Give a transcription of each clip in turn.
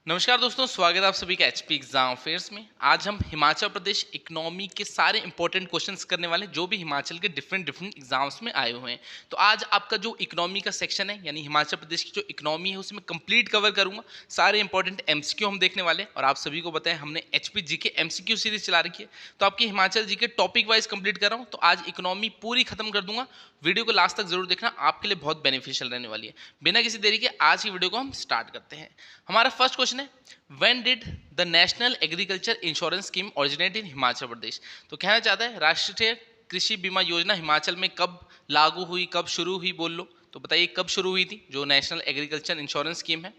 नमस्कार दोस्तों, स्वागत है आप सभी का एचपी एग्जाम अफेयर्स में। आज हम हिमाचल प्रदेश इकोनॉमी के सारे इंपॉर्टेंट क्वेश्चंस करने वाले हैं जो भी हिमाचल के डिफरेंट एग्जाम्स में आए हुए हैं। तो आज आपका जो इकोनॉमी का सेक्शन है यानी हिमाचल प्रदेश की जो इकोनॉमी है उसमें कंप्लीट कवर करूंगा। सारे इंपॉर्टेंट एमसीक्यू हम देखने वाले हैं और आप सभी को बताएं हमने एचपी जीके एमसीक्यू सीरीज चला रखी है, तो आपकी Himachal GK topic wise complete कर रहा हूँ। तो आज इकोनॉमी पूरी खत्म कर दूंगा। वीडियो को लास्ट तक जरूर देखना, आपके लिए बहुत बेनिफिशियल रहने वाली है। बिना किसी देरी के आज की वीडियो को हम स्टार्ट करते हैं। हमारा फर्स्ट क्वेश्चन है, When did the National Agriculture Insurance Scheme originate in Himachal Pradesh? तो कहना चाहता है राष्ट्रीय कृषि बीमा योजना हिमाचल में कब लागू हुई, कब शुरू हुई, बोल लो। तो बताइए कब शुरू हुई थी जो नेशनल एग्रीकल्चर इंश्योरेंस स्कीम है।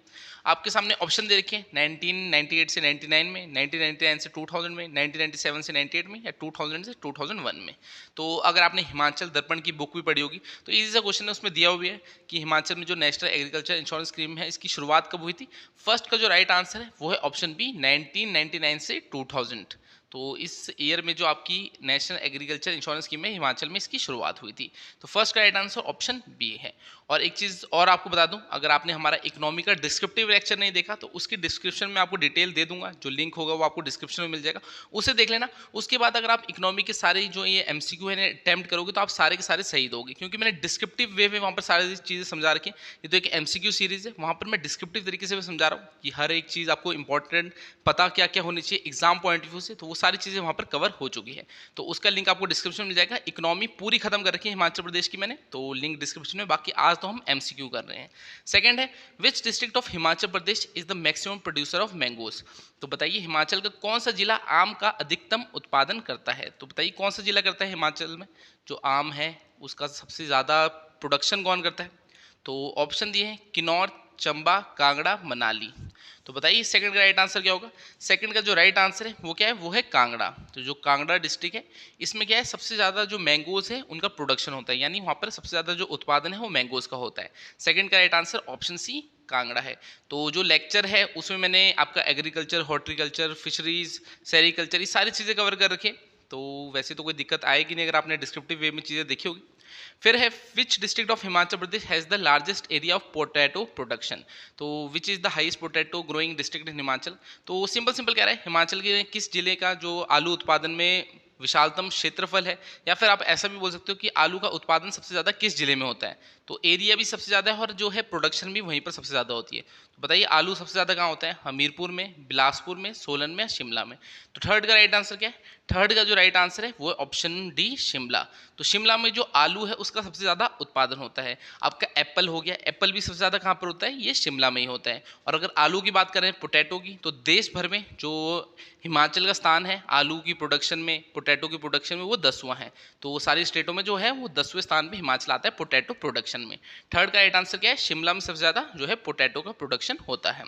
आपके सामने ऑप्शन दे रखे हैं 1998 से 99 में, 1999 से 2000 में, 1997 से 98 में या 2000 से 2001 में। तो अगर आपने हिमाचल दर्पण की बुक भी पढ़ी होगी तो इजी सा क्वेश्चन है, उसमें दिया हुआ है कि हिमाचल में जो नेशनल एग्रीकल्चर इंश्योरेंस स्कीम है इसकी शुरुआत कब हुई थी। फर्स्ट का जो राइट आंसर है वो है ऑप्शन बी 1999 से 2000। तो इस ईयर में जो आपकी नेशनल एग्रीकल्चर इंश्योरेंस स्कीम है हिमाचल में इसकी शुरुआत हुई थी। तो फर्स्ट का राइट आंसर ऑप्शन बी है। और एक चीज़ और आपको बता दूं, अगर आपने हमारा इकोनॉमी का डिस्क्रिप्टिव लेक्चर नहीं देखा तो उसकी डिस्क्रिप्शन में आपको डिटेल दे दूंगा, जो लिंक होगा वो आपको डिस्क्रिप्शन में मिल जाएगा, उसे देख लेना। उसके बाद अगर आप इकोनॉमी के सारे जो ये एमसीक्यू है अटेम्प्ट करोगे तो आप सारे के सारे सही दोगे, क्योंकि मैंने डिस्क्रिप्टिव वे में वहाँ पर सारी चीज़ें समझा रखी हैं। ये तो एक एमसीक्यू सीरीज है, वहाँ पर मैं डिस्क्रिप्टिव तरीके से समझा रहा हूँ कि हर एक चीज़ आपको इंपॉर्टेंट पता क्या क्या होनी चाहिए एग्जाम पॉइंट ऑफ व्यू से, तो वो सारी चीज़ें वहाँ पर कवर हो चुकी है। तो उसका लिंक आपको डिस्क्रिप्शन में मिल जाएगा। इकोनॉमी पूरी खत्म कर रखी है हिमाचल प्रदेश की मैंने, तो लिंक डिस्क्रिप्शन में। बाकी आज तो हम एमसीक्यू कर रहे हैं। सेकंड है, which district of Himachal Pradesh is the maximum producer of mangoes. तो बताइए हिमाचल का कौन सा जिला आम का अधिकतम उत्पादन करता है। तो बताइए कौन सा जिला करता है हिमाचल में जो आम है उसका सबसे ज़्यादा प्रोडक्शन कौन करता है। तो ऑप्शन दिए हैं किन्नौर, चंबा, कांगड़ा, मनाली। तो बताइए सेकंड का राइट आंसर क्या होगा। सेकंड का जो राइट आंसर है वो क्या है, वो है कांगड़ा। तो जो कांगड़ा डिस्ट्रिक्ट है इसमें क्या है, सबसे ज़्यादा जो मैंगोज है उनका प्रोडक्शन होता है, यानी वहाँ पर सबसे ज़्यादा जो उत्पादन है वो मैंगोज का होता है। सेकंड का right answer option C Kangra है। तो जो लेक्चर है उसमें मैंने आपका एग्रीकल्चर, हॉर्टिकल्चर, फिशरीज, सेरिकल्चर ये सारी चीज़ें कवर कर रखे, तो वैसे तो कोई दिक्कत आएगी नहीं अगर आपने डिस्क्रिप्टिव वे में चीज़ें देखी होगी। फिर है, which district of Himachal Pradesh has the largest area of potato production. तो which is the highest potato growing district in Himachal. तो सिंपल सिंपल कह रहा है हिमाचल के किस जिले का जो आलू उत्पादन में विशालतम क्षेत्रफल है, या फिर आप ऐसा भी बोल सकते हो कि आलू का उत्पादन सबसे ज़्यादा किस जिले में होता है। तो एरिया भी सबसे ज़्यादा है और जो है प्रोडक्शन भी वहीं पर सबसे ज़्यादा होती है। तो बताइए आलू सबसे ज़्यादा कहाँ होता है, हमीरपुर में, बिलासपुर में, सोलन में, शिमला में। तो थर्ड का राइट आंसर क्या है, थर्ड का जो राइट आंसर है वो है ऑप्शन डी शिमला। तो शिमला में जो आलू है उसका सबसे ज़्यादा उत्पादन होता है। आपका एप्पल हो गया, एप्पल भी सबसे ज़्यादा कहाँ पर होता है, ये शिमला में ही होता है। और अगर आलू की बात करें पोटैटो की, तो देश भर में जो हिमाचल का स्थान है आलू की प्रोडक्शन में, पोटैटो की प्रोडक्शन में, वो 10वां है। तो सारी स्टेटों में जो है वो 10वें स्थान पे हिमाचल आता है पोटैटो प्रोडक्शन में। थर्ड का राइट आंसर क्या है, शिमला में सबसे ज़्यादा जो है पोटैटो का प्रोडक्शन होता है।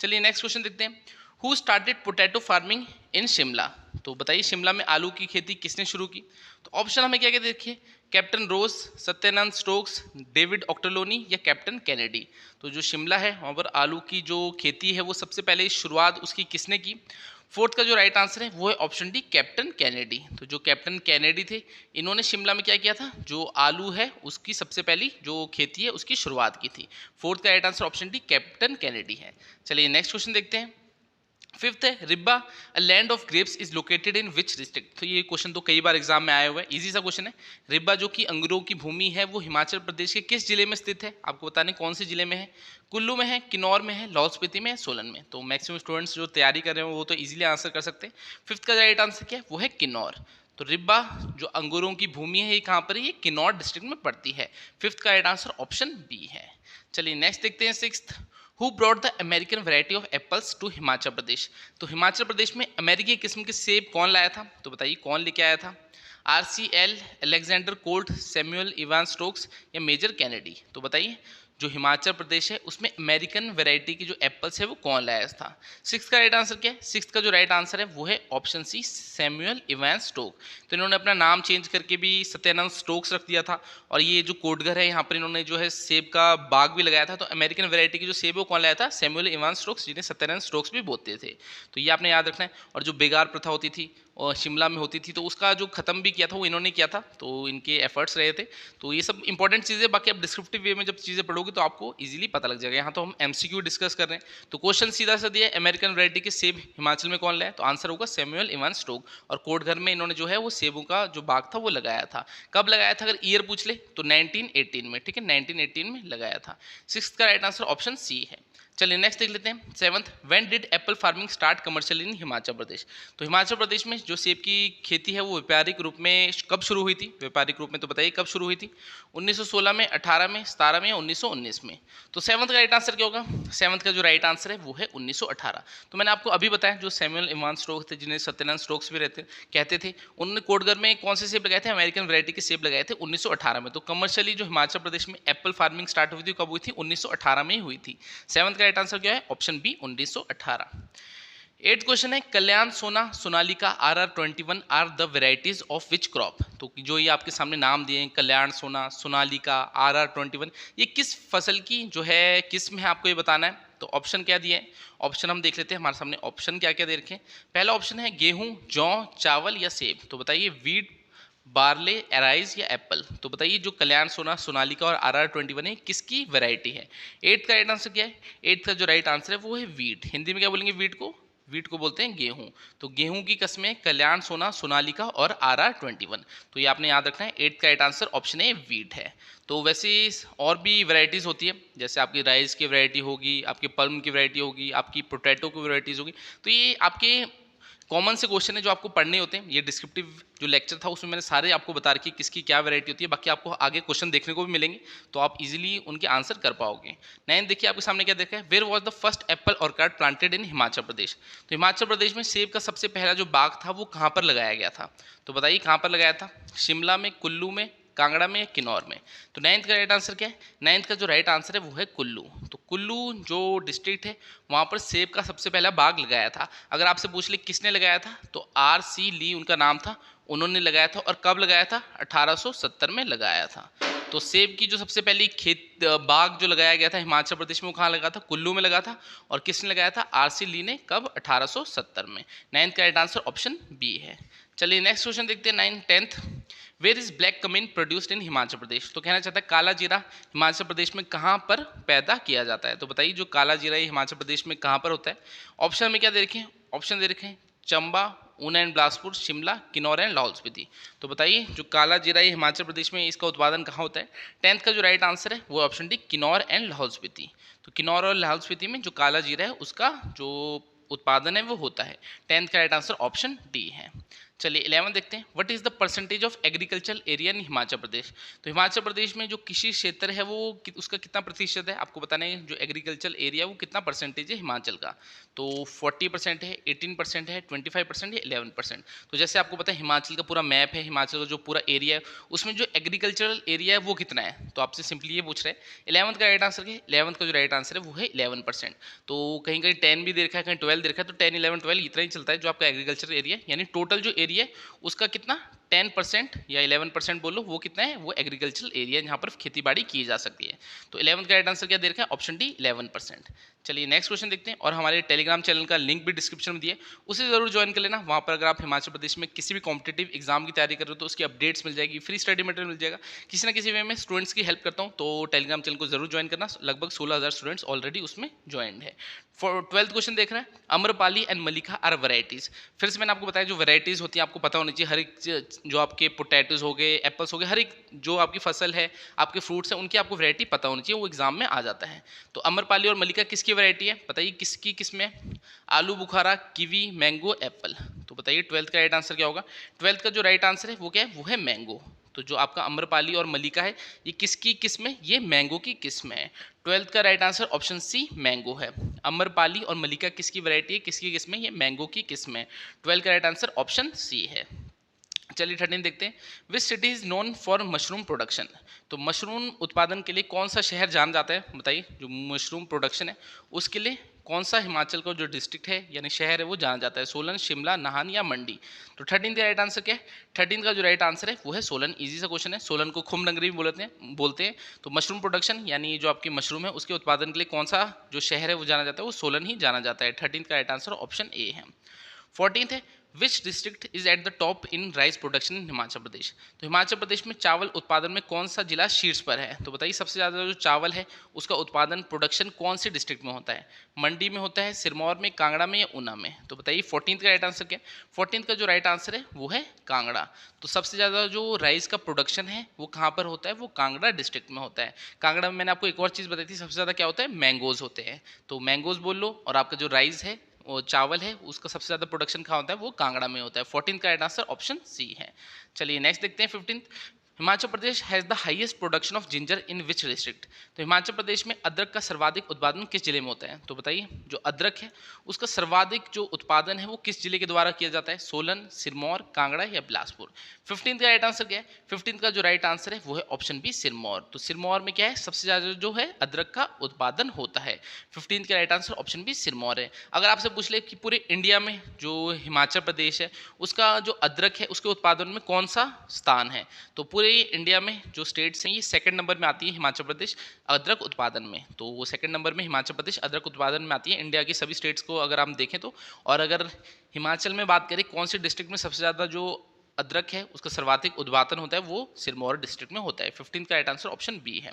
चलिए नेक्स्ट क्वेश्चन देखते हैं, who started potato farming in Shimla. तो बताइए शिमला में आलू की खेती किसने शुरू की। तो ऑप्शन हमें क्या क्या देखिए, कैप्टन रोज, सत्यनारायण स्टोक्स, डेविड ऑक्टोलोनी या कैप्टन कैनेडी। तो जो शिमला है वहाँ पर आलू की जो खेती है वो सबसे पहले शुरुआत उसकी किसने की। फोर्थ का जो राइट आंसर है वो है ऑप्शन डी कैप्टन कैनेडी। तो जो कैप्टन कैनेडी थे इन्होंने शिमला में क्या किया था, जो आलू है उसकी सबसे पहली जो खेती है उसकी शुरुआत की थी। फोर्थ का right answer option D captain Kennedy है। चलिए नेक्स्ट क्वेश्चन देखते हैं। फिफ्थ है, Ribba a land of grapes is located in which district. तो ये क्वेश्चन तो कई बार एग्जाम में आया हुआ है, इजी सा क्वेश्चन है। रिब्बा जो कि अंगूरों की भूमि है वो हिमाचल प्रदेश के किस जिले में स्थित है, आपको बताने कौन से जिले में है। कुल्लू में है, किन्नौर में है, लाहौल स्पीति में है, सोलन में। तो मैक्सिमम स्टूडेंट्स जो तैयारी कर रहे हैं वो तो इजीली आंसर कर सकते हैं। फिफ्थ का राइट आंसर क्या है, वो है किन्नौर। तो रिब्बा जो अंगूरों की भूमि है ये कहाँ पर है, ये किन्नौर डिस्ट्रिक्ट में पड़ती है। फिफ्थ का राइट आंसर ऑप्शन बी है। चलिए नेक्स्ट देखते हैं sixth, who brought the American variety of apples to Himachal Pradesh. तो हिमाचल प्रदेश में अमेरिकी किस्म के सेब कौन लाया था। तो बताइए कौन लेके आया था, RCL, Alexander Colt, Samuel Evan Stokes या मेजर कैनेडी। तो बताइए जो हिमाचल प्रदेश है उसमें अमेरिकन वैरायटी की जो एप्पल्स है वो कौन लाया था। सिक्स का राइट आंसर क्या है, सिक्स का जो राइट आंसर है वो है option C Samuel Evan Stoke. तो इन्होंने अपना नाम चेंज करके भी सत्यानंद स्टोक्स रख दिया था, और ये जो कोटघर है यहाँ पर इन्होंने जो है सेब का बाग भी लगाया था। तो अमेरिकन वैरायटी की जो सेब है वो कौन लाया था, सैमुअल इवान स्टोक्स, जिन्हें सत्यानंद स्टोक्स भी बोलते थे। तो ये आपने याद रखना है। और जो बेगार प्रथा होती थी और शिमला में होती थी तो उसका जो ख़त्म भी किया था वो इन्होंने किया था, तो इनके एफर्ट्स रहे थे। तो ये सब इंपॉर्टेंट चीज़ें बाकी आप डिस्क्रिप्टिव वे में जब चीज़ें पढ़ोगे पढ़ोगे तो आपको इजीली पता लग जाएगा। यहाँ तो हम एमसीक्यू डिस्कस कर रहे हैं, तो क्वेश्चन सीधा सा दिया है, अमेरिकन वैरायटी के सेब हिमाचल में कौन लाया, तो आंसर होगा सैमुअल इवान स्टोक। और कोटघर में इन्होंने जो है वो सेबों का जो बाग था वो लगाया था। कब लगाया था, अगर ईयर पूछ ले तो 1918 में, ठीक है, 1918 में लगाया था। सिक्स्थ का राइट आंसर ऑप्शन सी है। चलिए नेक्स्ट देख लेते हैं। Seventh, when did apple farming start commercial in Himachal Pradesh. तो हिमाचल प्रदेश में जो सेब की खेती है वो व्यापारिक रूप में कब शुरू हुई थी, व्यापारिक रूप में तो बताइए कब शुरू हुई थी, 1916 में, 18 में, 17 में या 1919 में। तो सेवंथ का राइट आंसर क्या होगा, सेवंथ का जो राइट आंसर है वो है 1918। तो मैंने आपको अभी बताया जो सैमुअल इवान स्टोक्स थे, जिन्हें सत्यनारायण स्टोक्स भी कहते थे, उन्होंने कोटघर में कौन से सेब लगाए थे, अमेरिकन वैरायटी के सेब लगाए थे 1918 में। तो कमर्शियली जो हिमाचल प्रदेश में एप्पल फार्मिंग स्टार्ट हुई थी कब हुई थी, 1918 में ही हुई थी। सेवंथ का राइट आंसर क्या है, ऑप्शन बी 1918। 8th क्वेश्चन है, Kalyan, Sona, Sonalika, RR21 are the varieties of which crop. तो जो ये आपके सामने नाम दिए हैं, कल्याण, सोना, सोनालिका, RR21, ये किस फसल की जो है किस्म है, आपको ये बताना है। तो ऑप्शन क्या दिए हैं, ऑप्शन हम देख लेते हैं, हमारे सामने ऑप्शन क्या क्या दे रखे हैं। पहला ऑप्शन है गेहूं, जौ, चावल या सेब। तो बताइए वीट, बार्ले, एराइज या एप्पल। तो बताइए जो कल्याण, सोना, सोनालिका और RR21 है किसकी वैरायटी है। 8th का राइट आंसर क्या है, 8th का जो राइट आंसर है वो है वीट। हिंदी में क्या बोलेंगे वीट को, वीट को बोलते हैं गेहूं। तो गेहूं की किस्में कल्याण, सोना, सोनालिका और RR21। तो ये आपने याद रखना है, 8th का right answer option A wheat है। तो वैसे और भी वैरायटीज़ होती है, जैसे आपकी राइस की वैरायटी होगी, आपकी पल्म की वैरायटी होगी, आपकी पोटैटो की वैरायटीज़ होगी। तो ये आपके कॉमन से क्वेश्चन है जो आपको पढ़ने होते हैं। ये डिस्क्रिप्टिव जो लेक्चर था उसमें मैंने सारे आपको बता रखी किसकी क्या वैरायटी होती है, बाकी आपको आगे क्वेश्चन देखने को भी मिलेंगे तो आप इजीली उनके आंसर कर पाओगे। 9 देखिए आपके सामने क्या देखा है, where was the first apple orchard planted in Himachal Pradesh. तो हिमाचल प्रदेश में सेब का सबसे पहला जो बाग था वो कहाँ पर लगाया गया था। तो बताइए कहाँ पर लगाया था, शिमला में, कुल्लू में, कांगड़ा में या किन्नौर में। तो 9th का राइट आंसर क्या है, 9th का जो राइट आंसर है वो है कुल्लू। तो कुल्लू जो डिस्ट्रिक्ट है वहाँ पर सेब का सबसे पहला बाग लगाया था। अगर आपसे पूछ ले किसने लगाया था, तो RC ली उनका नाम था, उन्होंने लगाया था। और कब लगाया था, 1870 में लगाया था। तो सेब की जो सबसे पहली बाग जो लगाया गया था हिमाचल प्रदेश में वो कहाँ लगा था, कुल्लू में लगा था। और किसने लगाया था, RC ली ने, कब, 1870 में। 9th का राइट आंसर ऑप्शन बी है। चलिए नेक्स्ट क्वेश्चन देखते हैं। 9th 10th, where is black cumin produced in Himachal Pradesh. तो कहना चाहता है काला जीरा हिमाचल प्रदेश में कहाँ पर पैदा किया जाता है। तो बताइए जो काला जीरा हिमाचल प्रदेश में कहाँ पर होता है। ऑप्शन में क्या दे रखे हैं, ऑप्शन दे रखे हैं चंबा, ऊना एंड बिलासपुर, शिमला, किन्नौर एंड लाहौल स्पीति। तो बताइए जो काला जीरा हिमाचल प्रदेश में इसका उत्पादन कहाँ होता है। 10th का जो राइट आंसर है वो option D, Kinnaur and Lahaul Spiti. तो किन्नौर और लाहौल स्पीति में जो काला जीरा है उसका जो उत्पादन है वो होता है। 10th का राइट आंसर ऑप्शन डी है। चलिए 11 देखते हैं, what is the percentage of agriculture area in Himachal Pradesh. तो हिमाचल प्रदेश में जो कृषि क्षेत्र है वो उसका कितना प्रतिशत है, आपको बताना है जो एग्रीकल्चर एरिया वो कितना परसेंटेज है हिमाचल का। तो 40% है, 18% है, 25% या 11%। तो जैसे आपको पता है हिमाचल का पूरा मैप है, हिमाचल का जो पूरा एरिया है उसमें जो एग्रीकल्चरल एरिया है वो कितना है। तो आपसे सिंपली ये पूछ रहे हैं। 11th का राइट आंसर है, 11th का जो राइट आंसर है वो है 11%। तो कहीं कहीं 10 भी दे रखा है, कहीं 12 दे रखा है, तो 10, 11, 12 इतना ही चलता है जो आपका एग्रीकल्चर एरिया, यानी टोटल जो एरिया उसका कितना 10% या 11% बोलो, वो कितना है, वो एग्रीकल्चरल एरिया जहां पर खेती बाड़ी की जा सकती है। तो 11th का राइट आंसर क्या दे रखा है, ऑप्शन डी 11%। चलिए नेक्स्ट क्वेश्चन देखते हैं। और हमारे टेलीग्राम चैनल का लिंक भी डिस्क्रिप्शन में दिया है, उसे जरूर ज्वाइन कर लेना। वहाँ पर अगर आप हिमाचल प्रदेश में किसी भी कॉम्पिटेटिव एग्जाम की तैयारी कर रहे हो तो उसकी अपडेट्स मिल जाएगी, फ्री स्टडी मटेरियल मिल जाएगा, किसी ना किसी वे में स्टूडेंट्स की हेल्प करता हूँ। तो टेलीग्राम चैनल को जरूर ज्वाइन करना, लगभग 16,000 स्टूडेंट्स ऑलरेडी उसमें ज्वाइंड है। 12th क्वेश्चन देख रहे हैं, Amrapali and Mallika are varieties. फिर से मैंने आपको बताया जो वैरायटीज होती है आपको पता होनी चाहिए। हर एक जो आपके पोटैटोज हो गए, एप्पल्स हो गए, हर एक जो आपकी फसल है, आपके फ्रूट्स हैं, उनकी आपको वैरायटी पता होनी चाहिए, वो एग्जाम में आ जाता है। तो अम्रपाली और मलिका किसकी वैरायटी है, बताइए किसकी किस्में, आलू बुखारा, कीवी, मैंगो, एप्पल। तो बताइए 12th का राइट आंसर क्या होगा। 12th का जो राइट आंसर है वो क्या है, वो है मैंगो। तो जो आपका अम्रपाली और मलिका है ये किसकी किस्म है, ये मैंगो की किस्म है। 12th का right answer option C mango है। अम्रपाली और मलिका किसकी वैरायटी है, किसकी किस्म है, ये मैंगो की किस्म है। 12th का राइट आंसर ऑप्शन सी है। चलिए 13 देखते हैं, which city is known for mushroom production. तो मशरूम उत्पादन के लिए कौन सा शहर जाना जाता है, बताइए जो मशरूम प्रोडक्शन है उसके लिए कौन सा हिमाचल का जो डिस्ट्रिक्ट है यानी शहर है वो जाना जाता है, सोलन, शिमला, नाहन या मंडी। तो 13 का राइट आंसर क्या है, 13 का जो राइट आंसर है वो है सोलन। इजी सा क्वेश्चन है, सोलन को खुम नगरी भी बोलते हैं। तो मशरूम प्रोडक्शन यानी जो आपकी मशरूम है उसके उत्पादन के लिए कौन सा जो शहर है वो जाना जाता है, वो सोलन ही जाना जाता है। 13 का राइट आंसर ऑप्शन ए है। 14th है, which district is at the top in rice production in Himachal Pradesh. तो हिमाचल प्रदेश में चावल उत्पादन में कौन सा जिला शीर्ष पर है? तो बताइए सबसे ज़्यादा जो चावल है उसका उत्पादन प्रोडक्शन कौन से डिस्ट्रिक्ट में होता है? मंडी में होता है, सिरमौर में, कांगड़ा में या ऊना में? तो बताइए 14th का राइट आंसर क्या है? 14th का जो राइट आंसर है वो है कांगड़ा। तो सबसे ज़्यादा जो राइस का प्रोडक्शन है वो कहाँ पर होता है? वो कांगड़ा डिस्ट्रिक्ट में होता है। कांगड़ा में मैंने आपको एक और चीज़ बताई थी, सबसे ज़्यादा क्या होता है? मैंगोज होते हैं। तो मैंगोज बोल लो, और आपका जो राइस है वो चावल है उसका सबसे ज़्यादा प्रोडक्शन कहाँ होता है? वो कांगड़ा में होता है। 14 का राइट आंसर ऑप्शन सी है। चलिए नेक्स्ट देखते हैं 15th। Himachal Pradesh has the highest production of ginger in which district. तो हिमाचल प्रदेश में अदरक का सर्वाधिक उत्पादन किस जिले में होता है? तो बताइए जो अदरक है उसका सर्वाधिक जो उत्पादन है वो किस जिले के द्वारा किया जाता है? सोलन, सिरमौर, कांगड़ा या बिलासपुर? 15 का राइट आंसर क्या है? 15 का जो राइट आंसर है वो है ऑप्शन बी, सिरमौर। तो सिरमौर में क्या है? सबसे ज़्यादा जो है अदरक का उत्पादन होता है। 15 का right answer option B, Sirmaur है। अगर आपसे पूछ ले कि पूरे इंडिया में जो हिमाचल प्रदेश है उसका जो अदरक है उसके उत्पादन में कौन सा स्थान है, तो पूरे इंडिया में जो स्टेट्स हैं ये सेकंड नंबर में आती है हिमाचल प्रदेश अदरक उत्पादन में। तो वो सेकंड नंबर में हिमाचल प्रदेश अदरक उत्पादन में आती है इंडिया की सभी स्टेट्स को अगर हम देखें तो। और अगर हिमाचल में बात करें कौन से डिस्ट्रिक्ट में सबसे ज़्यादा जो अदरक है उसका सर्वाधिक उत्पादन होता है वो सिरमौर डिस्ट्रिक्ट में होता है। 15 का राइट आंसर ऑप्शन बी है।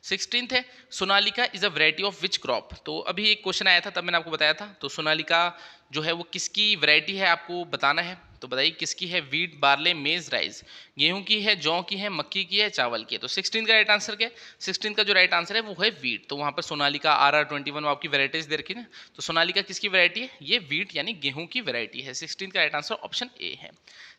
16th है Sonalika is a variety of which crop. तो अभी एक क्वेश्चन आया था तब मैंने आपको बताया था, तो सोनालिका जो है वो किसकी वैरायटी है आपको बताना है। तो बताइए किसकी है? वीट, बार्ले, मेज, राइस। गेहूं की है, जौ की है, मक्की की है, चावल की है? तो 16 का राइट आंसर क्या है? 16 का जो राइट आंसर है वो है वीट। तो वहां पर सोनालिका, RR21 आपकी वैरायटीज दे रखी है ना। तो सोनालिका किसकी वैरायटी है? ये वीट यानी गेहूं की वैरायटी है। 16 का राइट आंसर ऑप्शन ए है।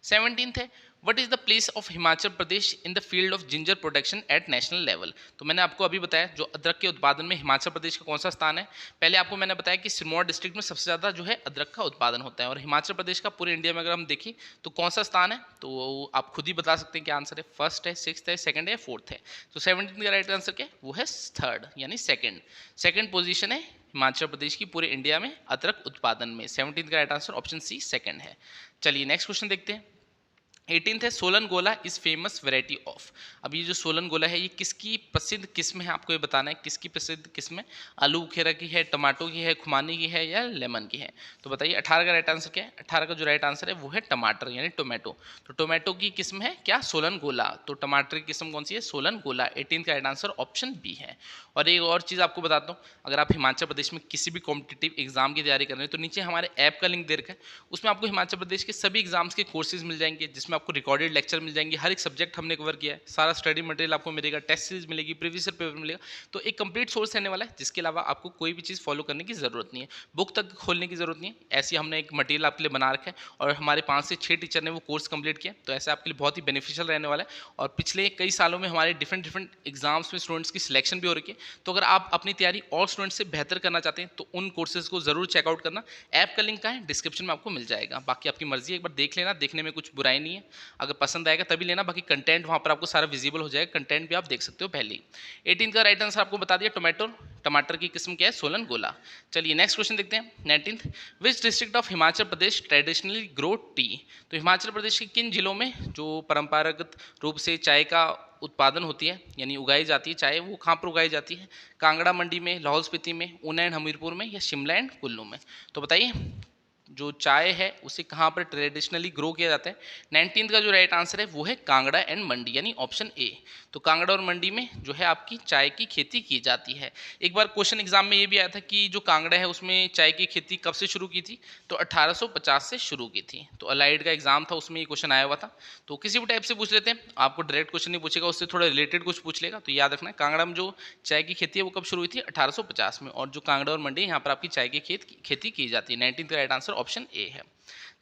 17th है what is the place of Himachal Pradesh in the field of ginger production at national level. तो मैंने आपको अभी बताया जो अदरक के उत्पादन में हिमाचल प्रदेश का कौन सा स्थान है। पहले आपको मैंने बताया कि सिरमौर डिस्ट्रिक्ट में सबसे ज़्यादा जो है अदरक का उत्पादन होता है, और हिमाचल प्रदेश का पूरे इंडिया में अगर हम देखें तो कौन सा स्थान है, तो आप खुद ही बता सकते हैं क्या आंसर है। फर्स्ट है, सिक्स्थ है, सेकंड है, फोर्थ है? तो 17 का राइट आंसर क्या है? वो है थर्ड यानी सेकंड पोजीशन है हिमाचल प्रदेश की पूरे इंडिया में अदरक उत्पादन में। 17 का right answer option C, second है। चलिए नेक्स्ट क्वेश्चन देखते हैं। 18th है सोलन गोला इज फेमस वेराइटी ऑफ। अब ये जो सोलन गोला है ये किसकी प्रसिद्ध किस्म है, आपको ये बताना है किसकी प्रसिद्ध किस्म है। आलू बुखेरा की है, टमाटो की है, खुमानी की है या लेमन की है? तो बताइए 18 का राइट आंसर क्या है? 18 का जो राइट आंसर है वो है टमाटर यानी टोमेटो। तो टोमेटो की किस्म है क्या? सोलन गोला। तो टमाटर की किस्म कौन सी है? सोलन गोला। 18 का राइट आंसर ऑप्शन बी है। और एक और चीज़ आपको बताता हूँ, अगर आप हिमाचल प्रदेश में किसी भी कॉम्पिटिटिव एग्जाम की तैयारी कर रहे हैं तो नीचे हमारे ऐप का लिंक दे रखा है, उसमें आपको हिमाचल प्रदेश के सभी एग्जाम्स के कोर्सेज मिल जाएंगे, जिसमें आपको रिकॉर्डेड लेक्चर मिल जाएंगे, हर एक सब्जेक्ट हमने कवर किया है, सारा स्टडी मटेरियल आपको मिलेगा, टेस्ट सीरीज मिलेगी, प्रीवियस पेपर मिलेगा। तो एक कंप्लीट सोर्स रहने वाला है जिसके अलावा आपको कोई भी चीज़ फॉलो करने की जरूरत नहीं है, बुक तक खोलने की जरूरत नहीं है। ऐसे हमने एक मटेरियल आपके लिए बना रखा है और हमारे 5 से 6 टीचर ने वो कोर्स कंप्लीट किया, तो ऐसे आपके लिए बहुत ही बेनिफिशियल रहने वाला है। और पिछले कई सालों में हमारे डिफरेंट एग्जाम्स में स्टूडेंट्स की सिलेक्शन भी हो रही है। तो अगर आप अपनी तैयारी और स्टूडेंट से बेहतर करना चाहते हैं तो उन कोर्सेज को जरूर चेकआउट करना। ऐप का लिंक का है डिस्क्रिप्शन में आपको मिल जाएगा, बाकी आपकी मर्जी है, एक बार देख लेना, देखने में कुछ बुराई नहीं है, अगर पसंद आएगा तभी लेना, बाकी कंटेंट वहाँ पर आपको सारा विजिबल हो जाएगा, कंटेंट भी आप देख सकते हो पहले ही। 18 का राइट आंसर आपको बता दिया टोमेटो, टमाटर की किस्म क्या है? सोलन गोला। चलिए नेक्स्ट क्वेश्चन देखते हैं। 19th which district of Himachal Pradesh traditionally grow T. तो हिमाचल प्रदेश के किन जिलों में जो परंपरागत रूप से चाय का उत्पादन होती है यानी उगाई जाती है चाय, वो कहाँ पर उगाई जाती है? कांगड़ा मंडी में, लाहौल स्पीति में, ऊना एंड हमीरपुर में या शिमला एंड कुल्लू में? तो बताइए जो चाय है उसे कहाँ पर ट्रेडिशनली ग्रो किया जाता है? 19th का जो राइट आंसर है वो है कांगड़ा एंड मंडी यानी ऑप्शन ए। तो कांगड़ा और मंडी में जो है आपकी चाय की खेती की जाती है। एक बार क्वेश्चन एग्जाम में ये भी आया था कि जो कांगड़ा है उसमें चाय की खेती कब से शुरू की थी, तो 1850 से शुरू की थी। तो अलाइड का एग्जाम था उसमें ये क्वेश्चन आया हुआ था। तो किसी भी टाइप से पूछ लेते हैं, आपको डायरेक्ट क्वेश्चन नहीं पूछेगा, उससे थोड़ा रिलेटेड कुछ पूछ लेगा। तो याद रखना कांगड़ा में जो चाय की खेती है वो कब शुरू हुई थी? 1850 में। और जो कांगड़ा और मंडी यहाँ पर आपकी चाय की खेती की जाती है। 19th का राइट आंसर ऑप्शन ए है।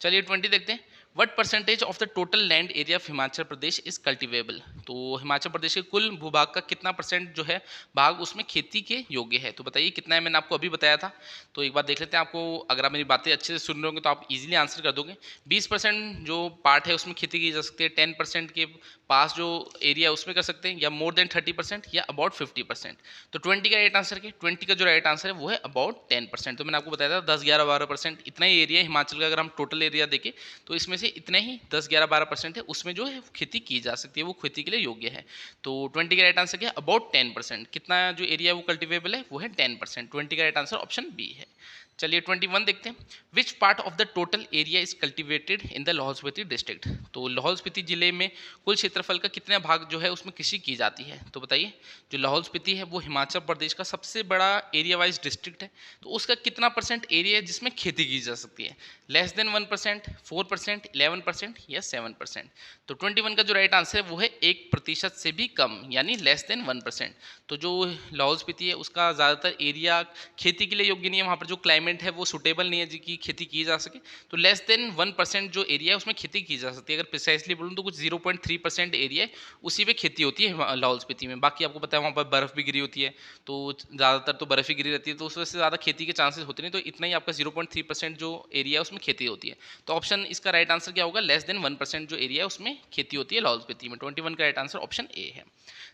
चलिए 20 देखते हैं। What percentage of the total land area of Himachal Pradesh is cultivable. तो हिमाचल प्रदेश के कुल भूभाग का कितना परसेंट जो है भाग उसमें खेती के योग्य है? तो बताइए कितना है, मैंने आपको अभी बताया था। तो एक बार देख लेते हैं, आपको अगर आप मेरी बातें अच्छे से सुन रहे होंगे तो आप इजीली आंसर कर दोगे। 20% जो पार्ट है उसमें खेती की जा सकती है, 10% के पास जो एरिया उसमें कर सकते हैं, या मोर देन 30% या अबाउट 50%। तो 20 का राइट आंसर क्या? 20 का जो राइट आंसर है वो है अबाउट 10%। तो मैंने आपको बताया था 10, 11, 12% इतना ही एरिया है हिमाचल का। अगर हम टोटल एरिया देखें तो इसमें से इतने ही 10, 11, 12% है उसमें जो है खेती की जा सकती है, वो खेती के लिए योग्य है। तो 20 का राइट आंसर क्या है? अबाउट 10%। कितना जो एरिया वो कल्टिवेबल है वो है 10%। 20 का राइट आंसर ऑप्शन बी है। चलिए 21 देखते हैं। Which part of the total area is cultivated in the Lahaul Spiti district. तो लाहौल स्पीति जिले में कुल क्षेत्रफल का कितना भाग जो है उसमें कृषि की जाती है। तो बताइए, जो लाहौल स्पीति है वो हिमाचल प्रदेश का सबसे बड़ा एरिया वाइज डिस्ट्रिक्ट है, तो उसका कितना परसेंट एरिया है जिसमें खेती की जा सकती है। लेस देन 1%, 4%, 11% या 7%। तो 21 का जो राइट आंसर है वो है 1% से भी कम, यानी लेस देन 1%। तो जो लाहौल स्पीति है उसका ज़्यादातर एरिया खेती के लिए योग्य नहीं है, वहाँ पर जो क्लाइमेट है वो सुटेबल नहीं है जिसकी खेती की जा सके। तो लेस देन 1% जो एरिया है उसमें खेती की जा सकती है। अगर प्रिसाइसली बोलूँ तो कुछ 0.3% एरिया है उसी पे खेती होती है लाहौल स्पीति में। बाकी आपको पता है वहाँ पर बर्फ़ भी गिरी होती है, तो ज़्यादातर तो बर्फ़ ही गिरी रहती है, तो उस वजह से ज़्यादा खेती के चांसेस होते नहीं। तो इतना ही आपका 0.3% जो एरिया है उसमें खेती होती है। तो ऑप्शन इसका राइट आंसर क्या होगा, लेस देन 1% जो एरिया है उसमें खेती होती है लाहौल स्पीति में। 21 का राइट आंसर ऑप्शन ए है।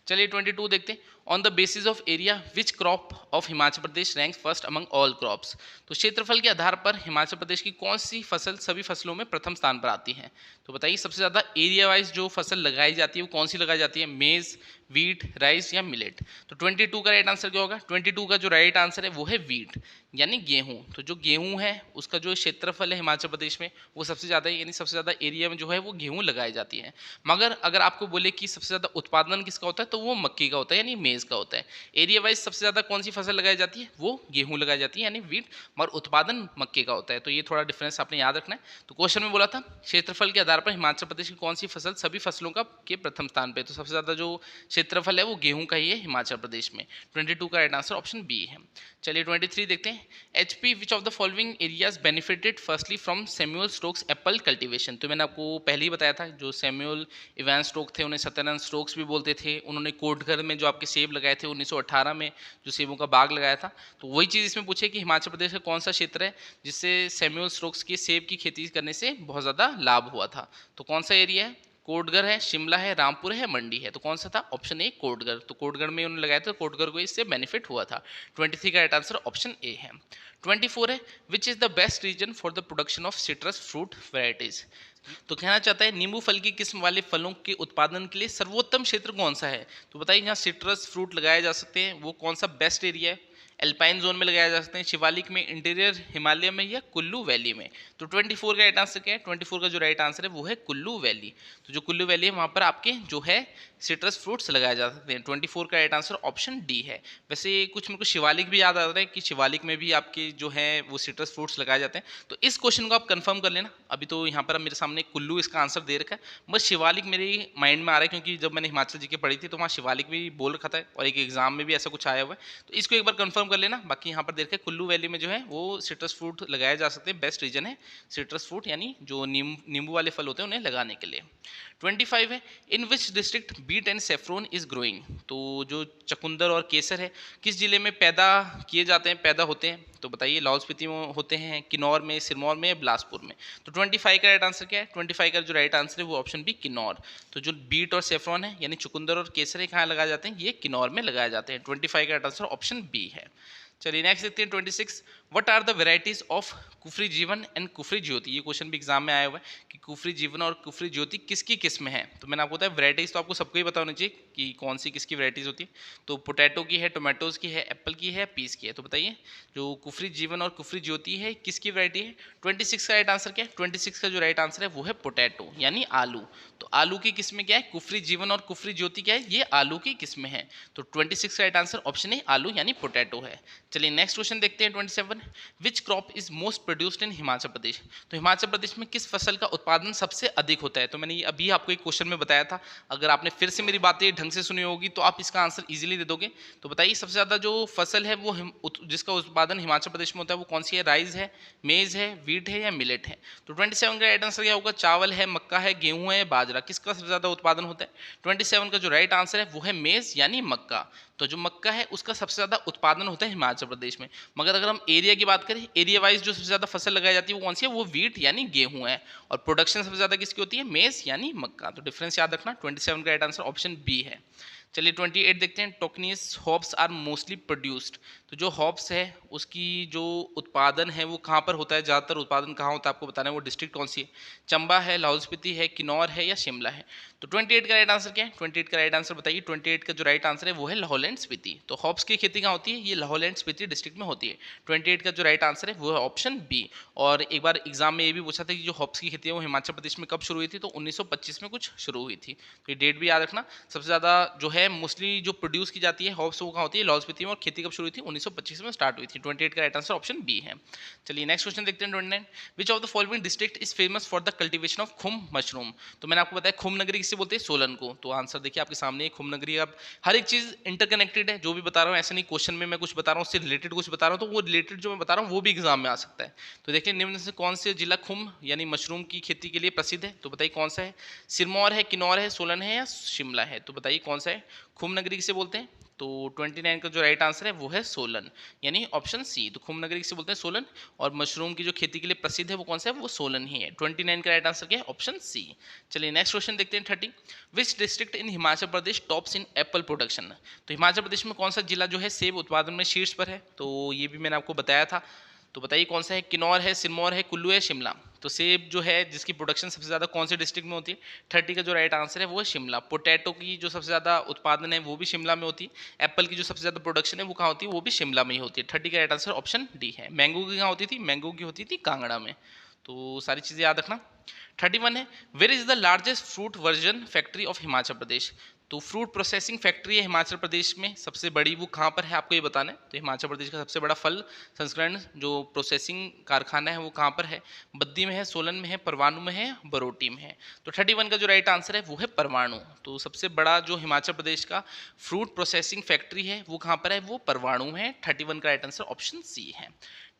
चलिए 22 देखते हैं। On the basis of area which crop of Himachal Pradesh rank first among all crops. तो क्षेत्रफल के आधार पर हिमाचल प्रदेश की कौन सी फसल सभी फसलों में प्रथम स्थान पर आती है। तो बताइए, सबसे ज़्यादा एरिया वाइज जो फसल लगाई जाती है वो कौन सी लगाई जाती है, मेज़, वीट, राइस या मिलेट। तो 22 का राइट आंसर क्या होगा, 22 का जो राइट आंसर है वो है वीट, यानी गेहूं। तो जो गेहूं है उसका जो क्षेत्रफल है हिमाचल प्रदेश में वो सबसे ज़्यादा है, यानी सबसे ज़्यादा एरिया में जो है वो गेहूं लगाई जाती है। मगर अगर आपको बोले कि सबसे ज़्यादा उत्पादन किसका होता है तो वो मक्की का होता है, यानी मेज़ का होता है। एरिया वाइज सबसे ज़्यादा कौन सी फसल लगाई जाती है, वो गेहूं लगाई जाती है, यानी वीट, और उत्पादन मक्के का होता है। तो ये थोड़ा डिफरेंस आपने याद रखना है। तो क्वेश्चन में बोला था क्षेत्रफल के आधार पर हिमाचल प्रदेश की कौन सी फसल सभी फसलों का के प्रथम स्थान पे। तो सबसे ज़्यादा जो क्षेत्रफल है वो गेहूं का ही है हिमाचल प्रदेश में। 22 का राइट आंसर ऑप्शन बी है। चलिए 23 देखते हैं। HP which of the following areas benefited firstly from Samuel Stokes Apple cultivation. तो मैंने आपको पहले ही बताया था, जो सैमुअल इवान स्टोक थे उन्हें सत्यनारायण स्टोक्स भी बोलते थे। उन्होंने कोटघर में जो आपके सेब लगाए थे 1918 में, जो सेबों का बाग लगाया था। तो वही चीज़ इसमें पूछे कि हिमाचल प्रदेश का कौन सा क्षेत्र है जिससे सैमुअल स्टोक्स की सेब की खेती करने से बहुत ज़्यादा लाभ हुआ था। तो कौन सा एरिया है, कोटगढ़ है, शिमला है, रामपुर है, मंडी है। तो कौन सा था, ऑप्शन ए कोटगढ़। तो कोटगढ़ में उन्होंने लगाया था, कोटगढ़ को इससे बेनिफिट हुआ था। 23 का राइट आंसर ऑप्शन ए है। 24 है which is the best region for the production of citrus fruit varieties. तो कहना चाहता है नींबू फल की किस्म वाले फलों के उत्पादन के लिए सर्वोत्तम क्षेत्र कौन सा है। तो बताइए, जहाँ सिट्रस फ्रूट लगाए जा सकते हैं वो कौन सा बेस्ट एरिया है। एल्पाइन जोन में लगाया जा सकते हैं, शिवालिक में, इंटीरियर हिमालय में, या कुल्लू वैली में। तो 24 का राइट आंसर क्या है, 24 का जो राइट आंसर है वो है कुल्लू वैली। तो जो कुल्लू वैली है वहाँ पर आपके जो है सिट्रस फ्रूट्स लगाए जा सकते हैं। 24 का राइट आंसर ऑप्शन डी है। वैसे कुछ मेरे को शिवालिक भी याद आ रहा है कि शिवालिक में भी आपके जो है वो सिट्रस फ्रूट्स लगाए जाते हैं। तो इस क्वेश्चन को आप कंफर्म कर लेना। अभी तो यहाँ पर मेरे सामने कुल्लू इसका आंसर दे रखा है, बस शिवालिक मेरे माइंड में आ रहा है क्योंकि जब मैंने हिमाचल जी के पढ़ी थी तो वहाँ शिवालिक भी बोल रखा था और एक एग्जाम में भी ऐसा कुछ आया हुआ है। तो इसको एक बार कंफर्म कर लेना। बाकी यहाँ पर देख कुल्लू वैली में जो है वो सिट्रस फ्रूट लगाए जा सकते हैं, बेस्ट रीजन है सिट्रस फ्रूट, यानी जो नींबू वाले फल होते हैं उन्हें लगाने के लिए। 25 है in which district beet and saffron is growing. तो जो चकुंदर और केसर है किस जिले में पैदा किए जाते हैं, पैदा होते हैं। तो बताइए, लाहौल स्पीति में होते हैं, किन्नौर में, सिरमौर में, बिलासपुर में। तो 25 का राइट आंसर क्या है, 25 का जो राइट आंसर है वो ऑप्शन बी किन्नौर। तो जो बीट और सेफ्रॉन है यानी चुकंदर और केसर है कहाँ लगाए जाते हैं, ये किन्नौर में लगाए जाते हैं। 25 का राइट आंसर ऑप्शन बी है। चलिए नेक्स्ट देखते हैं 26। What are the varieties of Kufri Jivan and Kufri ज्योति। ये क्वेश्चन भी एग्जाम में आया हुआ है कि कुफरी जीवन और कुफरी ज्योति किसकी किस्म है। तो मैंने आपको बताया वेराइटीज तो आपको सबको ही पता होनी चाहिए कि कौन सी किसकी वेराइटीज होती है। तो पोटैटो की है, टोमेटोज की है, एप्पल की है, पीस की है। तो बताइए, जो कुफरी जीवन और कुफरी ज्योति है किसकी वैरायटी है। 26 का राइट आंसर क्या है, 26 का जो राइट आंसर है वो है पोटैटो, यानी आलू। तो आलू की किस्में क्या है, कुफरी जीवन और कुफरी ज्योति क्या है, ये आलू की किस्में हैं। तो 26 का राइट आंसर ऑप्शन ए आलू यानी पोटैटो है। चलिए नेक्स्ट क्वेश्चन देखते हैं 27। Which crop is most produced in Himachal Pradesh. तो हिमाचल प्रदेश में किस फसल का उत्पादन सबसे अधिक होता है। तो मैंने ये अभी आपको एक क्वेश्चन में बताया था, अगर आपने फिर से मेरी बातें ढंग से सुनी होगी तो आप इसका आंसर इजीली दे दोगे। तो बताइए, सबसे ज़्यादा जो फसल है वो जिसका उत्पादन हिमाचल प्रदेश में होता है वो कौन सी है, राइस है, मेज़ है, वीट है या मिलेट है। तो 27 का राइट आंसर क्या होगा, चावल है, मक्का है, गेहूं है, बाजरा, किसका सबसे ज़्यादा उत्पादन होता है। 27 का जो राइट आंसर है वो है मेज़ यानी मक्का। तो जो मक्का है उसका सबसे ज़्यादा उत्पादन होता है हिमाचल प्रदेश में। मगर अगर हम एरिया की बात करें, एरिया वाइज जो सबसे ज़्यादा फसल लगाई जाती है वो कौन सी है, वो वीट यानी गेहूं है। और प्रोडक्शन सबसे ज़्यादा किसकी होती है, मेज़ यानी मक्का। तो डिफरेंस याद रखना। 27 का राइट आंसर ऑप्शन बी है। चलिए 28 देखते हैं। टोकनीस हॉप्स आर मोस्टली प्रोड्यूस्ड। तो तो जो हॉप्स है उसकी जो उत्पादन है वो कहाँ पर होता है, ज़्यादातर उत्पादन कहाँ होता है आपको बताना है। वो डिस्ट्रिक्ट कौन सी है, चंबा है, लाहौल स्पीति है, किन्नौर है या शिमला है। तो 28 का राइट आंसर क्या है, 28 का राइट आंसर बताइए। 28 का जो राइट आंसर है वो है लाहौल एंड स्पीति। तो हॉप्स की खेती कहाँ होती है, ये लाहौल एंड स्पीति डिस्ट्रिक्ट में होती है। 28 का जो राइट आंसर है वो है ऑप्शन बी। और एक बार एग्जाम में ये भी पूछा था कि जो हॉप्स की खेती है वो हिमाचल प्रदेश में कब शुरू हुई थी, तो 1925 में कुछ शुरू हुई थी। तो ये डेट भी याद रखना। सबसे ज़्यादा जो है मोस्टली जो प्रोड्यूस की जाती है हॉप्स वो कहाँ होती है, लाहौल स्पीति में। और खेती कब शुरू हुई थी, 1925 में स्टार्ट हुई थी। 28 का राइट आंसर ऑप्शन बी है। चलिए नेक्स्ट क्वेश्चन देखते हैं। 29, which of the following district is famous for the cultivation of खुम मशरूम। तो मैंने आपको बताया खुम नगरी किसे बोलते हैं, सोलन को। तो आंसर देखिए आपके सामने, खुम नगरी। अब हर एक चीज इंटरकनेक्टेड है, जो भी बता रहा हूँ ऐसा नहीं क्वेश्चन में मैं कुछ बता रहा हूँ उससे रिलेटेड कुछ बता रहा हूँ, तो वो रिलेटेड जो मैं बता रहा हूँ वो भी एग्जाम में आ सकता है। तो देखिए निम्न से कौन से जिला खुम यानी मशरूम की खेती के लिए प्रसिद्ध है, तो बताइए कौन सा है। सिरमौर है, किन्नौर है, सोलन है या शिमला है। तो बताइए कौन सा है, खुम नगरी किसे बोलते हैं। तो 29 का जो राइट आंसर है वो है सोलन, यानी ऑप्शन सी। तो खुम नगरी किसे बोलते हैं, सोलन। और मशरूम की जो खेती के लिए प्रसिद्ध है वो कौन सा है, वो सोलन ही है। 29 का राइट आंसर क्या है, ऑप्शन सी। चलिए नेक्स्ट क्वेश्चन देखते हैं। 30, which district in Himachal Pradesh tops in Apple production. तो हिमाचल प्रदेश में कौन सा जिला जो है सेब उत्पादन में शीर्ष पर है, तो ये भी मैंने आपको बताया था। तो बताइए कौन सा है, किन्नौर है, सिरमौर है, कुल्लू है, शिमला। तो सेब जो है जिसकी प्रोडक्शन सबसे ज़्यादा कौन से डिस्ट्रिक्ट में होती है, 30 का जो राइट आंसर है वो है शिमला। पोटैटो की जो सबसे ज़्यादा उत्पादन है वो भी शिमला में होती है। एप्पल की जो सबसे ज़्यादा प्रोडक्शन है वो कहाँ होती है, वो भी शिमला में ही होती है। 30 का राइट आंसर ऑप्शन डी है। मैंगो की कहाँ होती थी, मैंगो की होती थी कांगड़ा में। तो सारी चीज़ें याद रखना। 31 है, where is the largest fruit version factory of Himachal Pradesh. तो फ्रूट प्रोसेसिंग फैक्ट्री है हिमाचल प्रदेश में सबसे बड़ी, वो कहाँ पर है आपको ये बताना है। तो हिमाचल प्रदेश का सबसे बड़ा फल संस्करण जो प्रोसेसिंग कारखाना है वो कहाँ पर है, बद्दी में है, सोलन में है, परवाणु में है, बरोटी में है। तो 31 का जो राइट आंसर है वो है परवाणु। तो सबसे बड़ा जो हिमाचल प्रदेश का फ्रूट प्रोसेसिंग फैक्ट्री है वो कहाँ पर है, वो परवाणु में है। 31 का राइट आंसर ऑप्शन सी है।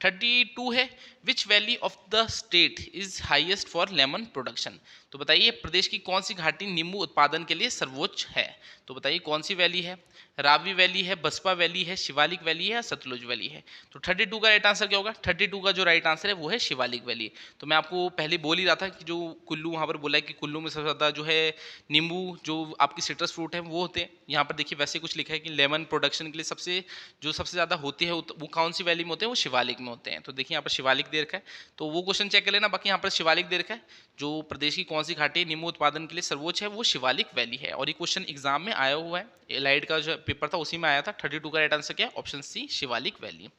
32 है, विच valley of the state is highest for lemon production. तो बताइए प्रदेश की कौन सी घाटी नींबू उत्पादन के लिए सर्वोच्च है। तो बताइए कौन सी वैली है, रावी वैली है, बसपा वैली है, शिवालिक वैली है या सतलुज वैली है। तो 32 का राइट आंसर क्या होगा, 32 का जो राइट आंसर है वो है शिवालिक वैली। तो मैं आपको पहले बोल ही रहा था कि जो कुल्लू वहाँ पर बोला है कि कुल्लू में सबसे ज़्यादा जो है नींबू जो आपकी सिट्रस फ्रूट है वो होते हैं। यहाँ पर देखिए वैसे कुछ लिखा है कि लेमन प्रोडक्शन के लिए सबसे ज़्यादा होती है वो कौन सी वैली में होते हैं, वो शिवालिक में होते हैं। तो देखिए यहाँ पर शिवालिक दे रखा है, तो वो क्वेश्चन चेक कर लेना। बाकी यहाँ पर शिवालिक दे रखा है, जो प्रदेश की कौन सी घाटी नींबू उत्पादन के लिए सर्वोच्च है वो शिवालिक वैली है। और ये क्वेश्चन एग्जाम में आया हुआ है, एलाइड का जो पेपर था उसी में आया था। 32 का राइट आंसर क्या है, ऑप्शन सी शिवालिक वैली।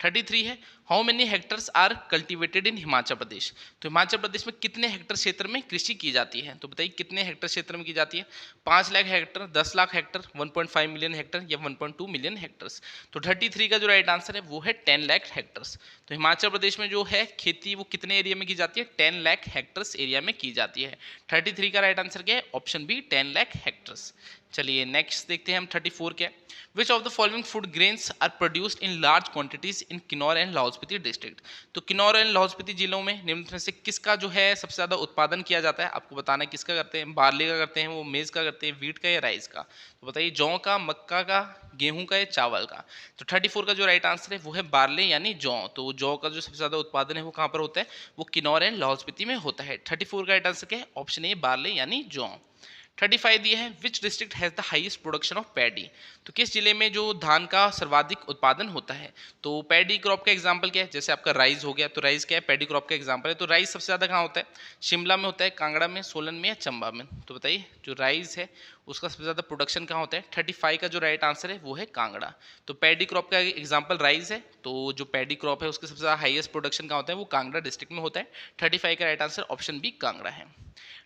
33 है, how many hectares are cultivated in Himachal Pradesh. तो हिमाचल प्रदेश में कितने हेक्टर क्षेत्र में कृषि की जाती है। तो बताइए कितने हेक्टर क्षेत्र में की जाती है, 5 lakh Hector, 10 lakh Hector, 1.5 million Hector या 1.2 मिलियन हेक्टर्स। तो 33 का जो राइट आंसर है वो है 10 लाख हेक्टर्स। तो हिमाचल प्रदेश में जो है खेती वो कितने एरिया में की जाती है, 10 लाख हेक्टर्स एरिया में की जाती है। 33 का राइट आंसर क्या है, ऑप्शन बी 10 लाख हेक्टर्स। चलिए नेक्स्ट देखते हैं हम 34 क्या है, which of the following food grains are produced in large quantities in Kinnaur and Lahaul Spiti district. तो किन्नौर एंड लाहौल स्पीति जिलों में निम्न में से किसका जो है सबसे ज्यादा उत्पादन किया जाता है, आपको बताना है किसका करते हैं, बार्ले का करते हैं, वो मेज का करते हैं, वीट का या राइस का। तो बताइए जौ का, मक्का का, गेहूं का या चावल का। तो 34 का जो राइट आंसर है वो है बार्ले यानी जौ। तो जौ का जो सबसे ज्यादा उत्पादन है वो कहाँ पर होता है, वो किन्नौर एंड लाहौल स्पीति में होता है। 34 का राइट आंसर क्या है, ऑप्शन ए बार्ले यानी जौ। 35 दिया है, which district has the highest production of paddy. तो किस जिले में जो धान का सर्वाधिक उत्पादन होता है। तो पैडी क्रॉप का एग्जांपल क्या है, जैसे आपका राइस हो गया, तो राइस क्या है, पैडी क्रॉप का एग्जांपल है। तो राइस सबसे ज्यादा कहाँ होता है, शिमला में होता है, कांगड़ा में, सोलन में या चंबा में। तो बताइए जो राइस है उसका सबसे ज्यादा प्रोडक्शन कहाँ होता है। 35 का जो राइट आंसर है वो है कांगड़ा। तो पैडी क्रॉप का एग्जाम्पल राइस है, तो जो पैडी क्रॉप है उसके सबसे ज्यादा हाईएस्ट प्रोडक्शन कहाँ होता है, वो कांगड़ा डिस्ट्रिक्ट में होता है। 35 का right answer option B Kangra है।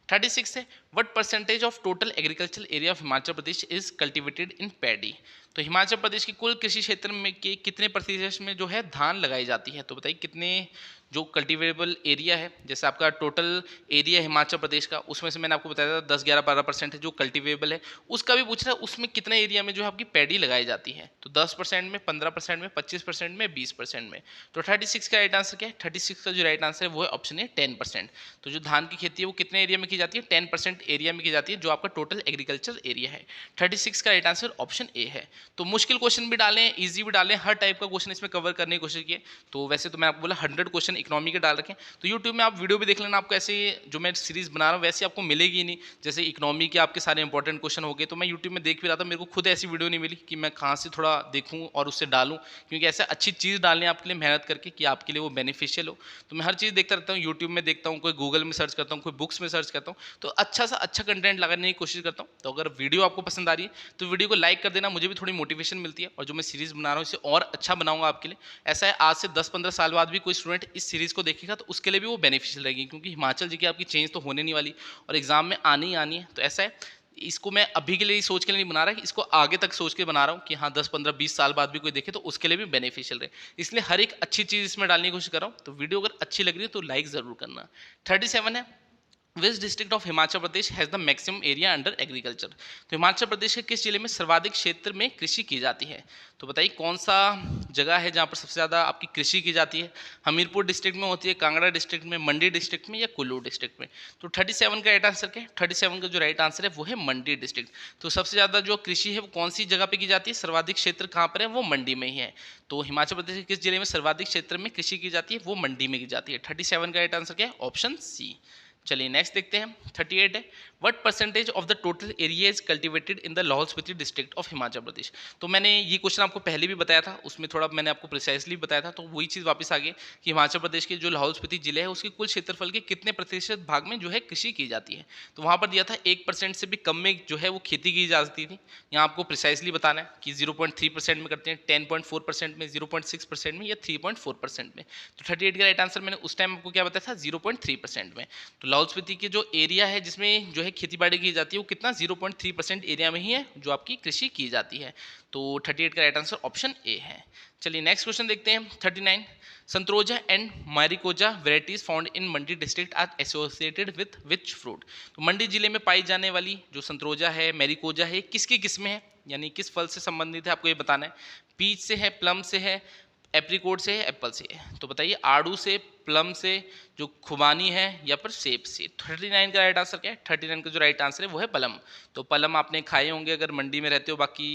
36 है, what percentage of total agriculture area of Himachal Pradesh is cultivated in paddy. तो हिमाचल प्रदेश की कुल कृषि क्षेत्र में के कितने प्रतिशत में जो है धान लगाई जाती है। तो बताइए कितने जो कल्टिवेबल एरिया है, जैसे आपका टोटल एरिया हिमाचल प्रदेश का, उसमें से मैंने आपको बताया था 10, 11, 12% है जो कल्टिवेबल है, उसका भी पूछ रहा है उसमें कितने एरिया में जो है आपकी पैडी लगाई जाती है। तो 10% में, 15% में, 25% में, 20% में। तो 36 का राइट आंसर क्या है, 36 का जो राइट आंसर है वो है ऑप्शन है 10%। तो जो धान की खेती है वो कितने एरिया में की जाती है, 10% एरिया में की जाती है, जो आपका टोटल एग्रीकल्चर एरिया है। 36 का राइट आंसर ऑप्शन ए है। तो मुश्किल क्वेश्चन भी डालें, इजी भी डालें, हर टाइप का क्वेश्चन इसमें कवर करने की कोशिश की। तो वैसे तो मैं आपको बोला 100 क्वेश्चन इकोनॉमी के डाल रखे हैं। तो यूट्यूब में आप वीडियो भी देख लेना, आपको ऐसे जो मैं सीरीज़ बना रहा हूँ वैसे आपको मिलेगी ही नहीं। जैसे इकोनॉमी के आपके सारे इंपॉर्टेंट क्वेश्चन हो गए, तो मैं यूट्यूब में देख भी रहा था, मेरे को खुद ऐसी वीडियो नहीं मिली कि मैं कहाँ से थोड़ा देखूँ और उससे डालूँ, क्योंकि ऐसा अच्छी चीज़ डालनी है आपके लिए मेहनत करके कि आपके लिए वो बेनिफिशियल हो। तो मैं हर चीज़ देखता रहता हूँ, यूट्यूब में देखता हूँ, कोई गूगल में सर्च करता हूँ, कोई बुक्स में सर्च करता हूँ, तो अच्छा सा अच्छा कंटेंट लगाने की कोशिश करता हूँ। तो अगर वीडियो आपको पसंद आ रही है तो वीडियो को लाइक कर देना, मुझे भी थोड़ी मोटिवेशन मिलती है और जो मैं सीरीज़ बना रहा हूँ इसे और अच्छा बनाऊंगा आपके लिए। ऐसा है, आज से 10-15 साल बाद भी कोई स्टूडेंट इस सीरीज़ को देखेगा तो उसके लिए भी वो बेनिफिशियल रहेगी, क्योंकि हिमाचल जी की आपकी चेंज तो होने नहीं वाली और एग्जाम में आनी ही आनी है। तो ऐसा है, इसको मैं अभी के लिए सोच के नहीं बना रहा कि इसको आगे तक सोच के बना रहा हूँ कि हाँ 10-15-20 साल बाद भी कोई देखे तो उसके लिए भी बेनिफिशियल रहे। इसलिए हर एक अच्छी चीज़ इसमें डालने की कोशिश कर रहा हूँ। तो वीडियो अगर अच्छी लग रही है तो लाइक ज़रूर करना। 37 है, which district of Himachal Pradesh has the maximum area under agriculture. तो हिमाचल प्रदेश के किस जिले में सर्वाधिक क्षेत्र में कृषि की जाती है? तो बताइए कौन सा जगह है जहाँ पर सबसे ज़्यादा आपकी कृषि की जाती है? हमीरपुर डिस्ट्रिक्ट में होती है, कांगड़ा डिस्ट्रिक्ट में, मंडी डिस्ट्रिक्ट में या कुल्लू डिस्ट्रिक्ट में? तो 37 का राइट आंसर क्या है? 37 का जो राइट आंसर है वो है मंडी डिस्ट्रिक्ट। तो सबसे ज़्यादा जो कृषि है वो कौन सी जगह पे की जाती है? सर्वाधिक क्षेत्र कहाँ पर है? वो मंडी में ही है। तो हिमाचल प्रदेश के किस जिले में सर्वाधिक क्षेत्र में कृषि की जाती है? वो मंडी में की जाती है। 37 का राइट आंसर क्या है? Option C. चलिए नेक्स्ट देखते हैं। 38 है, what percentage of the total area is cultivated in the Lahaul Spiti district of Himachal Pradesh. तो मैंने ये क्वेश्चन आपको पहले भी बताया था, उसमें थोड़ा मैंने आपको प्रिसाइसली बताया था, तो वही चीज़ वापस आ गई कि हिमाचल प्रदेश के जो लाहौल स्पीति जिले है उसके कुल क्षेत्रफल के कितने प्रतिशत भाग में जो है कृषि की जाती है। तो वहाँ पर दिया था 1% से भी कम में जो है वो खेती की जा सकती थी। यहाँ आपको प्रिसाइसली बताना है कि 0.3% में करते हैं, 10.4% में, 0.6% में या 3.4% में। तो 38 का राइट आंसर मैंने उस टाइम आपको क्या बताया था? 0.3% में। तो लाहौल स्पीति की जो एरिया है जिसमें जो है खेती बाड़ी की जाती है वो कितना? 0.3% एरिया में ही है जो आपकी कृषि की जाती है। तो 38 का राइट आंसर ऑप्शन ए है। चलिए नेक्स्ट क्वेश्चन देखते हैं। 39, Santa Rosa and Mariposa varieties found in Mandi district are associated with which fruit. तो मंडी जिले में पाई जाने वाली जो संत्रोजा है, मैरिकोजा है, किसकी किस्में है, यानी किस फल से संबंधित है, आपको ये बताना है। पीच से है, प्लम से है, एप्रिकोट से है, एप्पल से है? तो बताइए आड़ू से, प्लम से, जो खुबानी है, या फिर सेब से? 39 का राइट आंसर क्या है? 39 का जो राइट आंसर है वो है पलम। तो पलम आपने खाए होंगे अगर मंडी में रहते हो, बाकी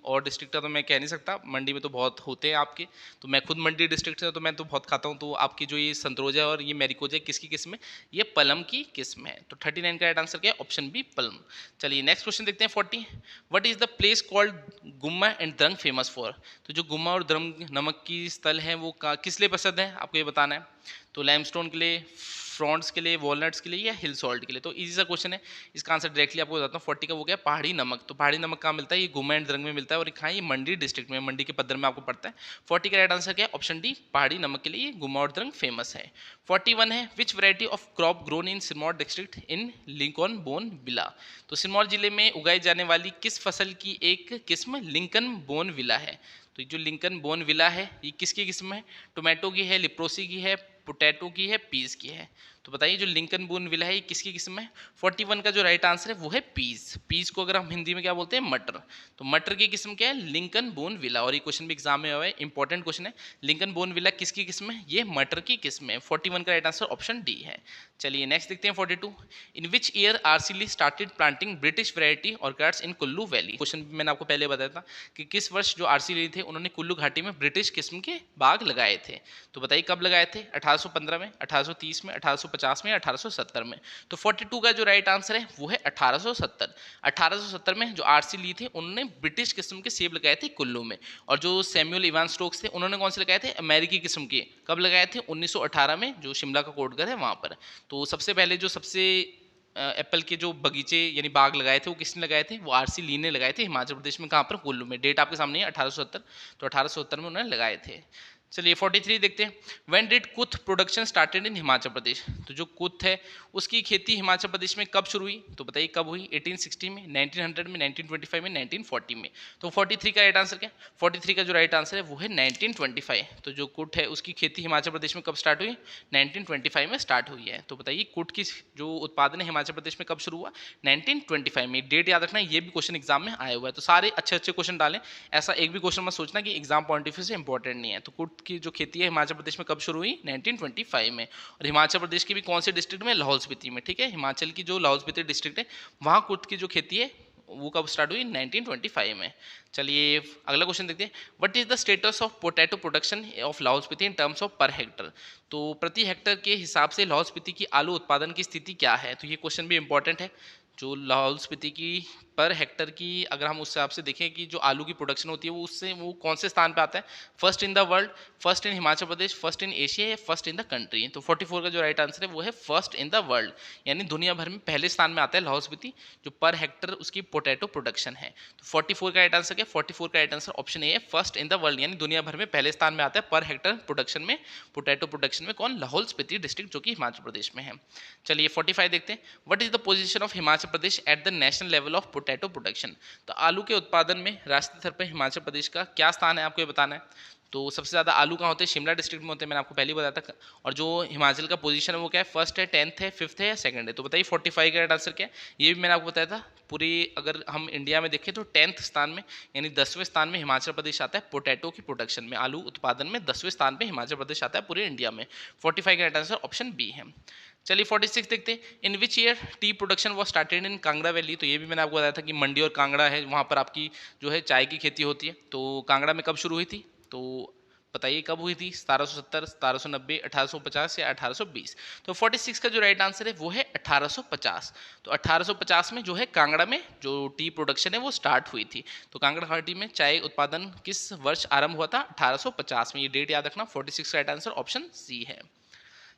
और डिस्ट्रिक्ट का तो मैं कह नहीं सकता, मंडी में तो बहुत होते हैं आपके। तो मैं खुद मंडी डिस्ट्रिक्ट से, तो मैं तो बहुत खाता हूँ। तो आपकी जो ये संतरोजा और ये मैरिकोजा किसकी किस्म है? ये पलम की किस्म है। तो 39 का राइट आंसर क्या है? ऑप्शन बी पलम। चलिए नेक्स्ट क्वेश्चन देखते हैं। 40, what is the place called Gumma and Drang famous for. तो जो गुम्मा और द्रंग नमक की स्थल है वो किस लिए प्रसिद्ध है, आपको ये बताना है। तो लाइमस्टोन के लिए, फ्रॉन्ट्स के लिए, वॉलनट्स के लिए या हिल सॉल्ट के लिए? तो इजी सा क्वेश्चन है, इसका आंसर डायरेक्टली आपको बताता हूँ। 40 का वो क्या? पहाड़ी नमक। तो पहाड़ी नमक कहाँ मिलता है? ये गुम्मा एंड द्रंग में मिलता है और कहाँ? ये मंडी डिस्ट्रिक्ट में, मंडी के पद्धर में आपको पड़ता है। 40 का राइट आंसर क्या है? ऑप्शन डी, पहाड़ी नमक के लिए गुम्मा और द्रंग फेमस है। 41 है, which variety of crop grown in Sirmaur district in Lincoln Bonneville. तो सिरमौर जिले में उगाई जाने वाली किस फसल की एक किस्म लिंकन बोन विला है? तो जो लिंकन बोन विला है ये किसकी किस्म है? टोमेटो की है, लिप्रोसी की है, पोटैटो की है, पीस की है? तो बताइए जो लिंकन बोन विला है ये किसकी किस्म है? 41 का जो राइट आंसर है वो है पीस। पीस को अगर हम हिंदी में क्या बोलते हैं? मटर। तो मटर की किस्म क्या है? Lincoln bone villa. और ये क्वेश्चन भी एग्जाम में हुआ है, इंपॉर्टेंट क्वेश्चन है। लिंकन बोन विला किसकी किस्म है? ये मटर की किस्म है। 41 का राइट आंसर ऑप्शन डी है। चलिए नेक्स्ट देखते हैं। 42, in which year R C Lee started planting British variety orchids in Kullu valley. Question भी मैंने आपको पहले बताया था कि किस वर्ष जो आरसी ली थे उन्होंने कुल्लू घाटी में ब्रिटिश किस्म के बाग लगाए थे। तो बताइए कब लगाए थे? 1815 में, 1830 में, 1850 में, 1870 में? तो 42 का जो राइट आंसर है वो है 1870। 1870 में जो आरसी ली थे उन्होंने ब्रिटिश किस्म के सेब लगाए थे कुल्लू में। और जो सैमुअल इवान स्टोक्स थे उन्होंने कौन से लगाए थे? अमेरिकी किस्म के। कब लगाए थे? 1918 में, जो शिमला का कोटघर है वहाँ पर। तो सबसे पहले जो सबसे एप्पल के जो बगीचे यानी बाग लगाए थे वो किसने लगाए थे? वो आरसी ली ने लगाए थे हिमाचल प्रदेश में। कहाँ पर? कुल्लू में। डेट आपके सामने है 1870। तो 1870 में उन्होंने लगाए थे। चलिए 43 देखते हैं। When did kuth production started in Himachal Pradesh. तो जो कुथ है उसकी खेती हिमाचल प्रदेश में कब शुरू हुई? तो बताइए कब हुई? 1860 में, 1900 में, 1925 में, 1940 में? तो 43 का राइट आंसर क्या? 43 का जो राइट आंसर है वो है 1925। तो जो कुट है उसकी खेती हिमाचल प्रदेश में कब स्टार्ट हुई? 1925 में स्टार्ट हुई है। तो बताइए कुट की जो उत्पादन है हिमाचल प्रदेश में कब शुरू हुआ? 1925 में। डेट याद रखना, ये भी क्वेश्चन एग्जाम में आया हुआ है। तो सारे अच्छे अच्छे क्वेश्चन डालें, ऐसा एक भी क्वेश्चन मत सोचना कि एग्जाम पॉइंट ऑफ व्यू से इंपॉर्टेंट नहीं है। तो कुट की जो खेती है हिमाचल प्रदेश में कब शुरू हुई? 1925 में। और हिमाचल प्रदेश की भी कौन से डिस्ट्रिक्ट में? लाहौल स्पीति में। ठीक है, हिमाचल की जो लाहौल स्पीति डिस्ट्रिक्ट है वहाँ कुट की जो खेती है वो कब स्टार्ट हुई? 1925 में। चलिए अगला क्वेश्चन देखते हैं, what is the status of potato production of Lahaul Spiti in terms of per hectare. तो प्रति हेक्टर के हिसाब से लाहौल स्पीति की आलू उत्पादन की स्थिति क्या है? तो ये क्वेश्चन भी इंपॉर्टेंट है। जो लाहौल स्पीति की पर हेक्टर की अगर हम उस हिसाब से देखें कि जो आलू की प्रोडक्शन होती है वो उससे वो कौन से स्थान पे आता है? First in the world, first in Himachal Pradesh, first in Asia या फर्स्ट इन द कंट्री? तो 44 का जो राइट आंसर है वो है फर्स्ट इन द वर्ल्ड, यानी दुनिया भर में पहले स्थान में आता है लाहौल स्पीति जो पर हेक्टर उसकी पोटैटो प्रोडक्शन है। तो 44 का राइट आंसर क्या? 44 का राइट आंसर ऑप्शन ए है, फर्स्ट इन द वर्ल्ड, यानी दुनिया भर में पहले स्थान में आता है पर हेक्टर प्रोडक्शन में, पोटैटो प्रोडक्शन में कौन? लाहौल स्पीति डिस्ट्रिक्ट जो कि हिमाचल प्रदेश में है। चलिए 45 देखते हैं, what is the position of Himachal Pradesh at the national level of potato production. तो आलू के उत्पादन में राष्ट्रीय स्तर पर हिमाचल प्रदेश का क्या स्थान है, आपको ये बताना है। तो सबसे ज़्यादा आलू कहाँ होते हैं? शिमला डिस्ट्रिक्ट में होते हैं, मैंने आपको पहले ही बताया था। और जो हिमाचल का पोजीशन है वो क्या है? फर्स्ट है, 10th है, 5th है या 2nd है? तो बताइए 45 का राइट आंसर क्या है? ये भी मैंने आपको बताया था। पूरी अगर हम इंडिया में देखें तो 10th स्थान में, यानी 10वें स्थान में हिमाचल प्रदेश आता है पोटैटो की प्रोडक्शन में, आलू उत्पादन में 10वें स्थान पर हिमाचल प्रदेश आता है पूरे इंडिया में। 45 का राइट आंसर ऑप्शन बी है। चलिए 46 देखते हैं, in which year tea production was started in Kangra valley. तो ये भी मैंने आपको बताया था कि मंडी और कांगड़ा है, वहाँ पर आपकी जो है चाय की खेती होती है। तो कांगड़ा में कब शुरू हुई थी? तो बताइए कब हुई थी? 1770, 1790, 1850 या 1820? तो 46 का जो राइट आंसर है वो है 1850। तो 1850 में जो है कांगड़ा में जो टी प्रोडक्शन है वो स्टार्ट हुई थी। तो कांगड़ा घाटी में चाय उत्पादन किस वर्ष आरंभ हुआ था? 1850 में। ये डेट याद रखना। 46 का राइट आंसर ऑप्शन सी है।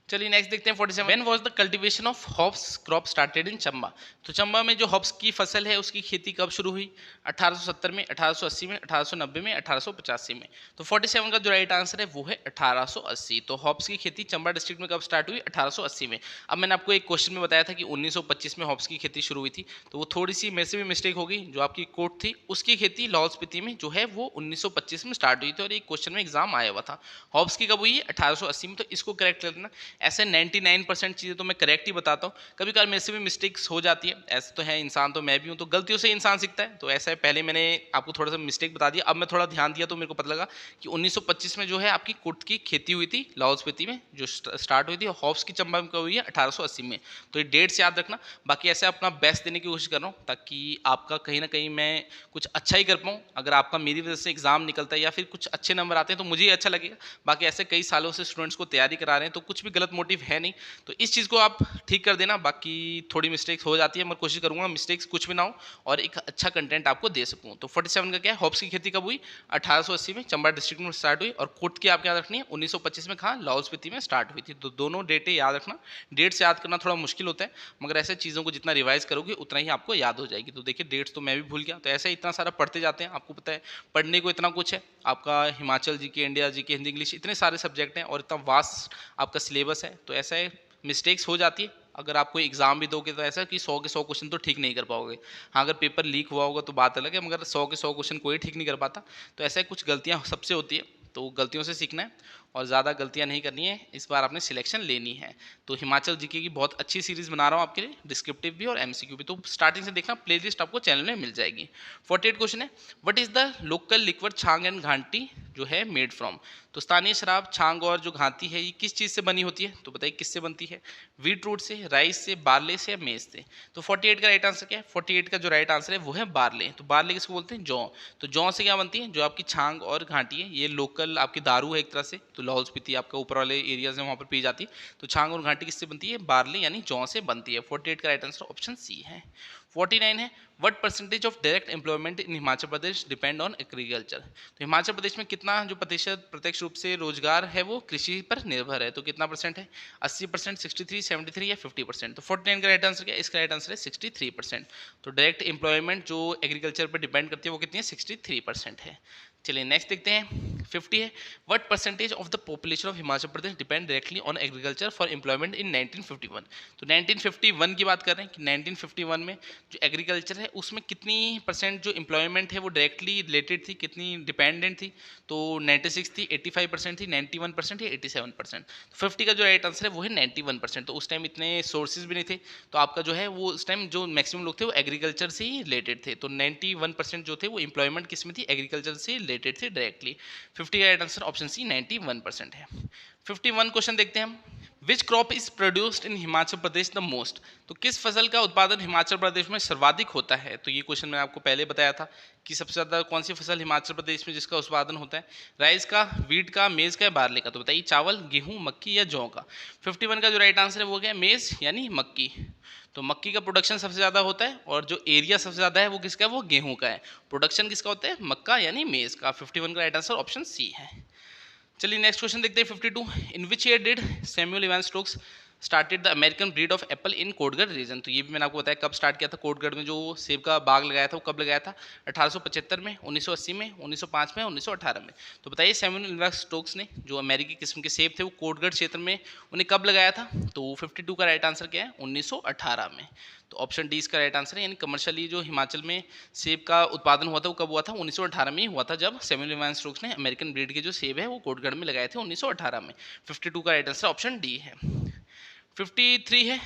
चलिए नेक्स्ट देखते हैं 47, when was the cultivation of hops crop started in Chamba. तो चंबा में जो हॉप्स की फसल है उसकी खेती कब शुरू हुई? 1870 में, 1880 में, 1890 में, 1885 में? तो 47 का जो राइट आंसर है वो है 1880। तो हॉप्स की खेती चंबा डिस्ट्रिक्ट में कब स्टार्ट हुई? 1880 में। अब मैंने आपको एक क्वेश्चन में बताया था कि 1925 में हॉप्स की खेती शुरू हुई थी, तो वो थोड़ी सी मेरे से भी मिस्टेक हो गई। जो आपकी कोट थी उसकी खेती लाहौल स्पीति में जो है वो 1925 में स्टार्ट हुई थी और एक क्वेश्चन में एग्जाम आया हुआ था। हॉप्स की कब हुई है? 1880 में। तो इसको करेक्ट कर लेना। ऐसे 99% चीज़ें तो मैं करेक्ट ही बताता हूँ, कभी कभार मेरे से भी मिस्टेक्स हो जाती है, ऐसा तो है, इंसान तो मैं भी हूँ, तो गलतियों से इंसान सीखता है। तो ऐसा है, पहले मैंने आपको थोड़ा सा मिस्टेक बता दिया, अब मैं थोड़ा ध्यान दिया तो मेरे को पता लगा कि 1925 में जो है आपकी कुट की खेती हुई थी लाहौल स्पीति में जो स्टार्ट हुई थी, और हॉप्स की चंबा में हुई है 1880 में। तो ये डेट्स याद रखना। बाकी ऐसे अपना बेस्ट देने की कोशिश कर रहा हूँ ताकि आपका कहीं ना कहीं मैं कुछ अच्छा ही कर पाऊँ। अगर आपका मेरी वजह से एग्जाम निकलता है या फिर कुछ अच्छे नंबर आते हैं तो मुझे अच्छा लगेगा। बाकी ऐसे कई सालों से स्टूडेंट्स को तैयारी करा रहे हैं तो कुछ भी गलत मोटिव है नहीं, तो इस चीज़ को आप ठीक कर देना। बाकी थोड़ी मिस्टेक्स हो जाती है, मैं कोशिश करूंगा मिस्टेक्स कुछ भी ना हो और एक अच्छा कंटेंट आपको दे सकूं। तो 47 का क्या है? हॉप्स की खेती कब हुई? 1880 में चंबा डिस्ट्रिक्ट में स्टार्ट हुई, और कोट की आपको याद रखनी है 1925 में कहाँ? लाहौल स्पीति में स्टार्ट हुई थी। तो दोनों डेटें याद रखना। डेट्स याद करना थोड़ा मुश्किल होता है, मगर ऐसे चीज़ों को जितना रिवाइज करोगे उतना ही आपको याद हो जाएगी। तो देखिए डेट्स तो मैं भी भूल गया, तो ऐसे इतना सारा पढ़ते जाते हैं, आपको पता है पढ़ने को इतना कुछ है। आपका हिमाचल जी के, इंडिया जी के, हिंदी इंग्लिश, इतने सारे सब्जेक्ट हैं और इतना वास्ट आपका सिलेबस है, तो ऐसा है मिस्टेक्स हो जाती है। अगर आप कोई एग्जाम भी दोगे तो ऐसा कि 100 के 100 क्वेश्चन तो ठीक नहीं कर पाओगे। हाँ, अगर पेपर लीक हुआ होगा तो बात अलग है, मगर 100 के 100 क्वेश्चन कोई ठीक नहीं कर पाता। तो ऐसे कुछ गलतियाँ सबसे होती है, तो गलतियों से सीखना है और ज़्यादा गलतियाँ नहीं करनी है। इस बार आपने सिलेक्शन लेनी है। तो हिमाचल जीके की बहुत अच्छी सीरीज़ बना रहा हूँ आपके लिए, डिस्क्रिप्टिव भी और एमसीक्यू भी। तो स्टार्टिंग से देखना, प्लेलिस्ट आपको चैनल में मिल जाएगी। 48 क्वेश्चन है, what is the local liquid chhang and ghati जो है मेड फ्रॉम। तो स्थानीय शराब छांग और जो घाटी है ये किस चीज़ से बनी होती है? तो बताइए किससे बनती है? व्हीट रूट से, राइस से, बार्ले से या मेज से? तो 48 का राइट आंसर क्या है? 48 का जो राइट आंसर है वो है बार्ले। तो बार्ले किसको बोलते हैं? जौ। तो जौ से क्या बनती है? जो आपकी छांग और घाटी है ये लोकल आपकी दारू है एक तरह से। तो लाहौल स्पीति आपका ऊपर वाले एरियाज है वहाँ पर पी जाती है। तो छांग और घाटी किससे बनती है? बार्ले यानी जौ से बनती है। 48 का राइट आंसर ऑप्शन सी है। 49 है, what percentage of direct employment in Himachal Pradesh depend on agriculture. तो हिमाचल प्रदेश में कितना जो प्रतिशत प्रत्यक्ष रूप से रोजगार है वो कृषि पर निर्भर है? तो कितना परसेंट है? 80%, 63, 73 या 50%? तो 49 का राइट आंसर क्या है? इसका राइट आंसर है 63%। तो डायरेक्ट एम्प्लॉयमेंट जो एग्रीकल्चर पर डिपेंड करती है वो कितनी है? 63% है। चलिए नेक्स्ट देखते हैं 50 है, what percentage of the population of Himachal Pradesh depend directly on agriculture for employment in 1951। तो 1951 की बात कर रहे हैं कि 1951 में जो एग्रीकल्चर है उसमें कितनी परसेंट जो एम्प्लॉयमेंट है वो डायरेक्टली रिलेटेड थी, कितनी डिपेंडेंट थी? तो 96 थी, 85% थी, 91% या 87%? तो 50 का जो राइट आंसर है वो है 91%। तो उस टाइम इतने सोर्सेज भी नहीं थे, तो आपका जो है वो उस टाइम जो मैक्सिमम लोग थे वो एग्रीकल्चर से ही रिलेटेड थे। तो 91% जो थे वो एम्प्लॉयमेंट किस में थी? एग्रीकल्चर से रिलेटेड थी डायरेक्टली। 50 का राइट आंसर ऑप्शन सी 91% है। 51 क्वेश्चन देखते हैं हम। विच crop is produced in Himachal Pradesh the most? तो किस फसल का उत्पादन हिमाचल प्रदेश में सर्वाधिक होता है? तो ये क्वेश्चन मैंने आपको पहले बताया था कि सबसे ज़्यादा कौन सी फसल हिमाचल प्रदेश में जिसका उत्पादन होता है, राइस का, वीट का, मेज़ का या बार्ले का? तो बताइए चावल, गेहूं, मक्की या जौ का? 51 का जो राइट आंसर है वो क्या है? मेज़ यानी मक्की। तो मक्की का प्रोडक्शन सबसे ज़्यादा होता है और जो एरिया सबसे ज़्यादा है वो किसका है? वो गेहूं का है। प्रोडक्शन किसका होता है? मक्का यानी मेज़ का। 51 का राइट आंसर ऑप्शन सी है। चलिए नेक्स्ट क्वेश्चन देखते हैं 52। In which year did Samuel Evan Stokes started the American breed of apple in Kotgarh region? तो ये भी मैंने आपको बताया कब स्टार्ट किया था। कोटगढ़ में जो सेब का बाग लगाया था वो कब लगाया था? 1875 में, 1980 में, 1905 में, 1918 में। तो बताइए सैमुअल इवान स्टोक्स ने जो अमेरिकी किस्म के सेब थे वो कोटगढ़ क्षेत्र में उन्हें कब लगाया था? तो 52 का राइट आंसर क्या है? 1918 में। तो ऑप्शन डी इसका राइट आंसर है। यानी कमर्शियली जो हिमाचल में सेब का उत्पादन हुआ था वो कब हुआ था? 1918 में ही हुआ था, जब सैमुअल इवान स्टोक्स ने अमेरिकन ब्रीड के जो सेब है वो कोटगढ़ में लगाए थे 1918 में। 52 का राइट आंसर ऑप्शन डी है। 53 है।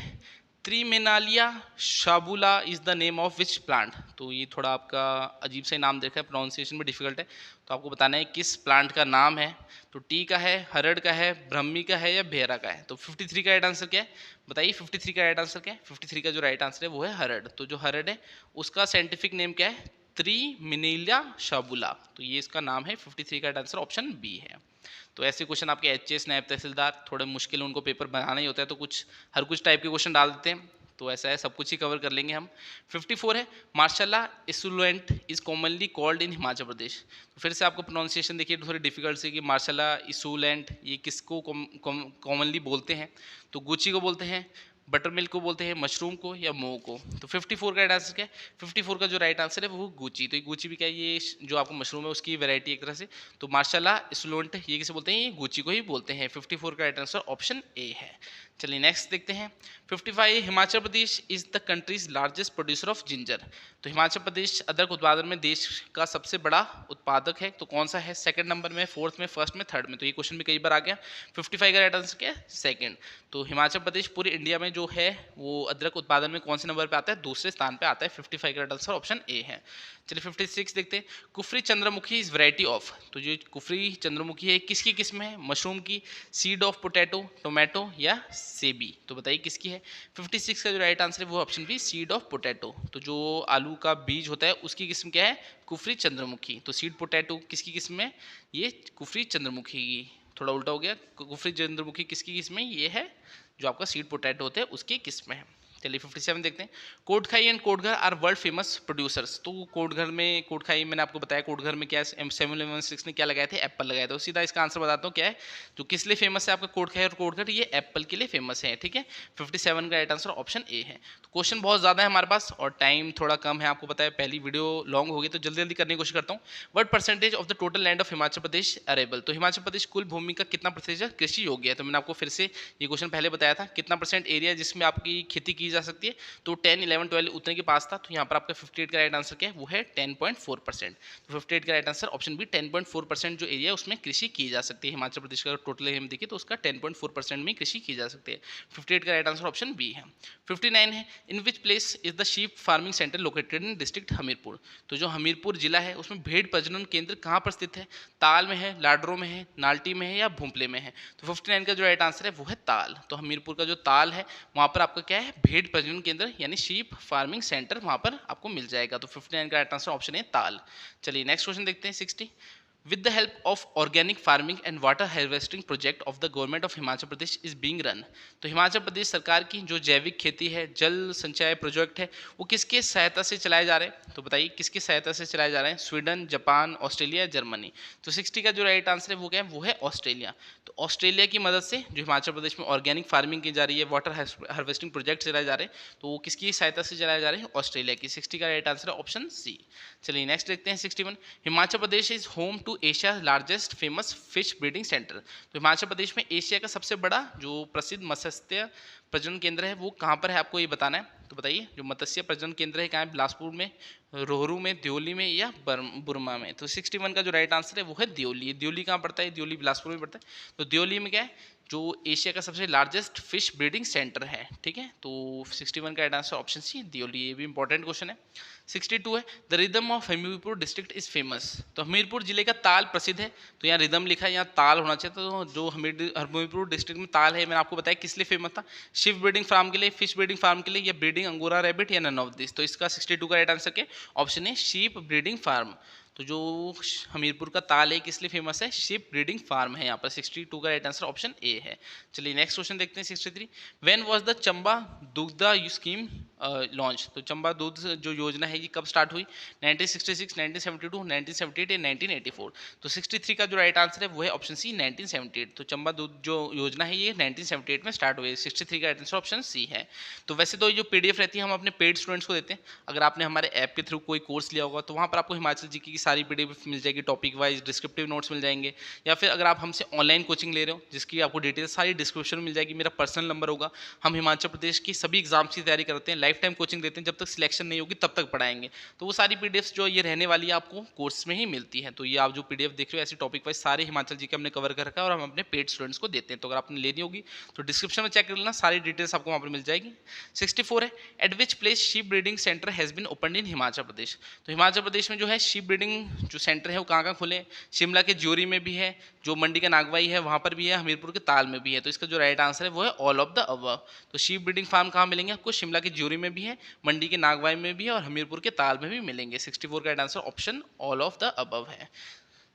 त्रिमेनालिया शाबुला is the name of which plant? तो ये थोड़ा आपका अजीब सा नाम देखा है, प्रोनाउंसिएशन में डिफिकल्ट है, तो आपको बताना है किस प्लांट का नाम है। तो टी का है, हरड़ का है, ब्रह्मी का है या भेरा का है? तो 53 का राइट आंसर क्या है? बताइए 53 का राइट आंसर क्या है? 53 का जो राइट आंसर है वो है हरड़। तो जो हरड़ है उसका साइंटिफिक नेम क्या है? त्रिमेनालिया शाबुला। तो ये इसका नाम है। 53 का राइट आंसर ऑप्शन बी है। तो ऐसे क्वेश्चन आपके एचएएस, नायब तहसीलदार थोड़े मुश्किल उनको पेपर बनाना ही होता है, तो कुछ हर कुछ टाइप के क्वेश्चन डाल देते हैं, तो ऐसा है सब कुछ ही कवर कर लेंगे हम। 54 है। Morchella esculenta is commonly called in Himachal Pradesh? तो फिर से आपको प्रोनाउंसिएशन देखिए थोड़ी डिफिकल्ट से कि मार्शला इसूलेंट ये किसको कॉमनली बोलते हैं? तो गुची को बोलते हैं, बटर मिल्क को बोलते हैं, मशरूम को या मो को? तो 54 का राइट आंसर क्या है? 54 का जो राइट आंसर है वो गुची। तो ये गुची भी क्या है? ये जो आपको मशरूम है उसकी वैरायटी एक तरह से। तो मार्शला इसूलेंट ये किसे बोलते हैं? ये गुची को ही बोलते हैं। 54 का राइट आंसर ऑप्शन ए है। चलिए नेक्स्ट देखते हैं 55। Himachal Pradesh is the country's largest producer of ginger? तो हिमाचल प्रदेश अदरक उत्पादन में देश का सबसे बड़ा उत्पादक है, तो कौन सा है? सेकंड नंबर में, फोर्थ में, फर्स्ट में, थर्ड में? तो ये क्वेश्चन भी कई बार आ गया। 55 का राइट आंसर क्या है? सेकंड। तो हिमाचल प्रदेश पूरे इंडिया में जो है वो अदरक उत्पादन में कौन से नंबर पे आता है? दूसरे स्थान पे आता है। 55 का राइट आंसर ऑप्शन ए है। चलिए 56 देखते हैं। Kufri Chandramukhi is variety of? तो जो कुफरी चंद्रमुखी है किसकी किस्म है? मशरूम की, सीड ऑफ पोटैटो, टोमेटो या सेबी? तो बताइए किसकी है? 56 का जो राइट आंसर है वो option B, seed of potato. तो जो आलू का बीज होता है उसकी किस्म क्या है? कुफरी चंद्रमुखी। तो सीड पोटैटो किसकी किस्म है? ये कुफरी चंद्रमुखी की। थोड़ा उल्टा हो गया, कुफरी चंद्रमुखी किसकी किस्म है? ये है जो आपका सीड पोटैटो होते हैं उसकी किस्म है। चलिए 57 देखते हैं। Kotkhai and Kotgarh are world famous producers? तो कोटघर में, कोटखाई मैंने आपको बताया, कोटघर में क्या है? सैमुअल इवान स्टोक्स ने क्या लगाए थे? एप्पल लगाए थे। सीधा इसका आंसर बताता हूँ क्या है जो किस लिए फेमस है आपका कोटखाई और कोटघर? ये एप्पल के लिए फेमस है, ठीक है। 57 का राइट आंसर ऑप्शन ए है। तो क्वेश्चन बहुत ज़्यादा है हमारे पास और टाइम थोड़ा कम है, आपको पता है पहली वीडियो लॉन्ग होगी, तो जल्दी जल्दी करने की कोशिश करता हूँ। What percentage of the total land of Himachal Pradesh arable? तो हिमाचल प्रदेश कुल भूमि का कितना प्रतिशत कृषि योग्य है? तो मैंने आपको फिर से ये क्वेश्चन पहले बताया था, कितना परसेंट एरिया जिसमें आपकी खेती की जा सकती है? तो 10, 11, 12 उतने के पास था। तो यहाँ पर आपका 58 का राइट आंसर क्या है? वो है 10.4%। तो 58 का राइट आंसर ऑप्शन बी, 10.4% जो एरिया उसमें कृषि की जा सकती है। हिमाचल प्रदेश का टोटल हम देखिए तो उसका 10.4% में कृषि की जा सकती है। 58 का राइट आंसर ऑप्शन बी है। 59 है। In which place is the sheep farming centre located in district Hamirpur? तो जो हमीरपुर जिला है उसमें भेड़ प्रजनन केंद्र कहाँ पर स्थित है? ताल में है, लाडरो में है, नाल्टी में है या भूमपले में है? तो 59 का जो राइट आंसर है वो है ताल। तो हमीरपुर का जो ताल है वहाँ पर आपका क्या है? भेड़ प्रजनन केंद्र यानी शीप फार्मिंग सेंटर वहाँ पर आपको मिल जाएगा। तो 59 का राइट आंसर ऑप्शन है ताल। चलिए नेक्स्ट क्वेश्चन देखते हैं 60। With the help of organic farming and water harvesting project of the government of Himachal Pradesh is being run? तो हिमाचल प्रदेश सरकार की जो जैविक खेती है, जल संचय प्रोजेक्ट है, वो किसके सहायता से चलाए जा रहे हैं? तो बताइए किसकी सहायता से चलाए जा रहे हैं? Sweden, Japan, Australia, Germany? तो 60 का जो राइट आंसर है वो क्या है? वो है ऑस्ट्रेलिया। तो ऑस्ट्रेलिया की मदद से जो हिमाचल प्रदेश में ऑर्गेनिक फार्मिंग की जा रही है, वाटर हार्वेस्टिंग प्रोजेक्ट चलाए जा रहे हैं, तो वो किसकी सहायता से चलाए जा रहे हैं? ऑस्ट्रेलिया की। 60 का राइट आंसर है ऑप्शन सी। चलिए नेक्स्ट देखते हैं 61। Himachal Pradesh is home to Asia largest famous fish breeding centre? तो हिमाचल प्रदेश में एशिया का सबसे बड़ा जो प्रसिद्ध मत्स्य प्रजनन केंद्र है वो कहाँ पर है? आपको ये बताना है। तो बताइए जो मत्स्य प्रजनन केंद्र है कहाँ है? बिलासपुर में, रोहरू में, द्योली में या बुरमा में? तो 61 का जो राइट आंसर है वो है द्योली। द्योली कहाँ पड़ता है? द्योली बिलासपुर में पड़ता है। तो द्योली में क्या है, जो एशिया का सबसे लार्जेस्ट फिश ब्रीडिंग सेंटर है, ठीक है। तो 61 का राइट आंसर ऑप्शन सी द्योली, ये भी इंपॉर्टेंट क्वेश्चन है। 62 है, the rhythm of Hamirpur district is famous. तो हमीरपुर जिले का ताल प्रसिद्ध है। तो यहाँ रिदम लिखा है, यहाँ ताल होना चाहिए। तो जो हमीरपुर डिस्ट्रिक्ट में ताल है, मैंने आपको बताया किस लिए फेमस था, शिप ब्रीडिंग फार्म के लिए, फिश ब्रीडिंग फार्म के लिए, या ब्रीडिंग अंगोरा रैबिट, या नन ऑफ दिस। तो इसका 62 का राइट आंसर क्या ऑप्शन है, शीप ब्रीडिंग फार्म। तो जो हमीरपुर का ताल है किस लिए फेमस है, शिप ब्रीडिंग फार्म है यहाँ पर। 62 का राइट आंसर ऑप्शन ए है। चलिए नेक्स्ट क्वेश्चन देखते हैं 63, when was the Chamba Dugdha scheme launch. तो चंबा दूध जो योजना है ये कब स्टार्ट हुई, 1966, 1972, 1978 या 1984। तो 63 का जो राइट आंसर है वो है ऑप्शन सी 1978। तो चंबा दूध जो योजना है ये 1978 में स्टार्ट हुई है। 63 का राइट आंसर ऑप्शन सी है। तो वैसे तो जो पीडीएफ रहती है हम अपने पेड स्टूडेंट्स को देते हैं। अगर आपने हमारे ऐप के थ्रू कोई कोर्स लिया होगा तो वहाँ पर आपको हिमाचल जीके की सारी पीडीएफ मिल जाएगी, टॉपिक वाइज डिस्क्रिप्टिव नोट्स मिल जाएंगे। या फिर अगर आप हमसे ऑनलाइन कोचिंग ले रहे हो जिसकी आपको डिटेल्स सारी डिस्क्रिप्शन में मिल जाएगी, मेरा पर्सनल नंबर होगा। हम हिमाचल प्रदेश की सभी एग्जाम्स की तैयारी करते हैं, लाइफ टाइम कोचिंग देते हैं, जब तक सिलेक्शन नहीं होगी तब तक पढ़ाएंगे। तो वो सारी पीडीएफ जो ये रहने वाली है आपको कोर्स में ही मिलती है। तो ये आप जो पीडीएफ देख रहे हो ऐसी टॉपिक वाइज सारे हिमाचल जी के हमने कवर कर रखा है और हम अपने पेड स्टूडेंट्स को देते हैं। तो अगर आपने लेनी होगी तो डिस्क्रिप्शन में चेक कर लेना, सारी डिटेल्स आपको वहाँ पर मिल जाएगी। 64 है, at which place sheep breeding centre has been opened in Himachal Pradesh. तो हिमाचल प्रदेश में जो है शीप ब्रीडिंग जो सेंटर है वो कहाँ कहाँ खुले हैं, शिमला के ज्योरी में भी है, जो मंडी का नागवाई है वहाँ पर भी है, हमीरपुर के ताल में भी है। तो इसका जो राइट आंसर है वो है ऑल ऑफ द अबव। तो शीप ब्रीडिंग फार्म कहाँ मिलेंगे आपको, शिमला के ज्योरी में भी है, मंडी के नागवाई में भी है और हमीरपुर के ताल में भी मिलेंगे। 64 का right answer option all of the above है।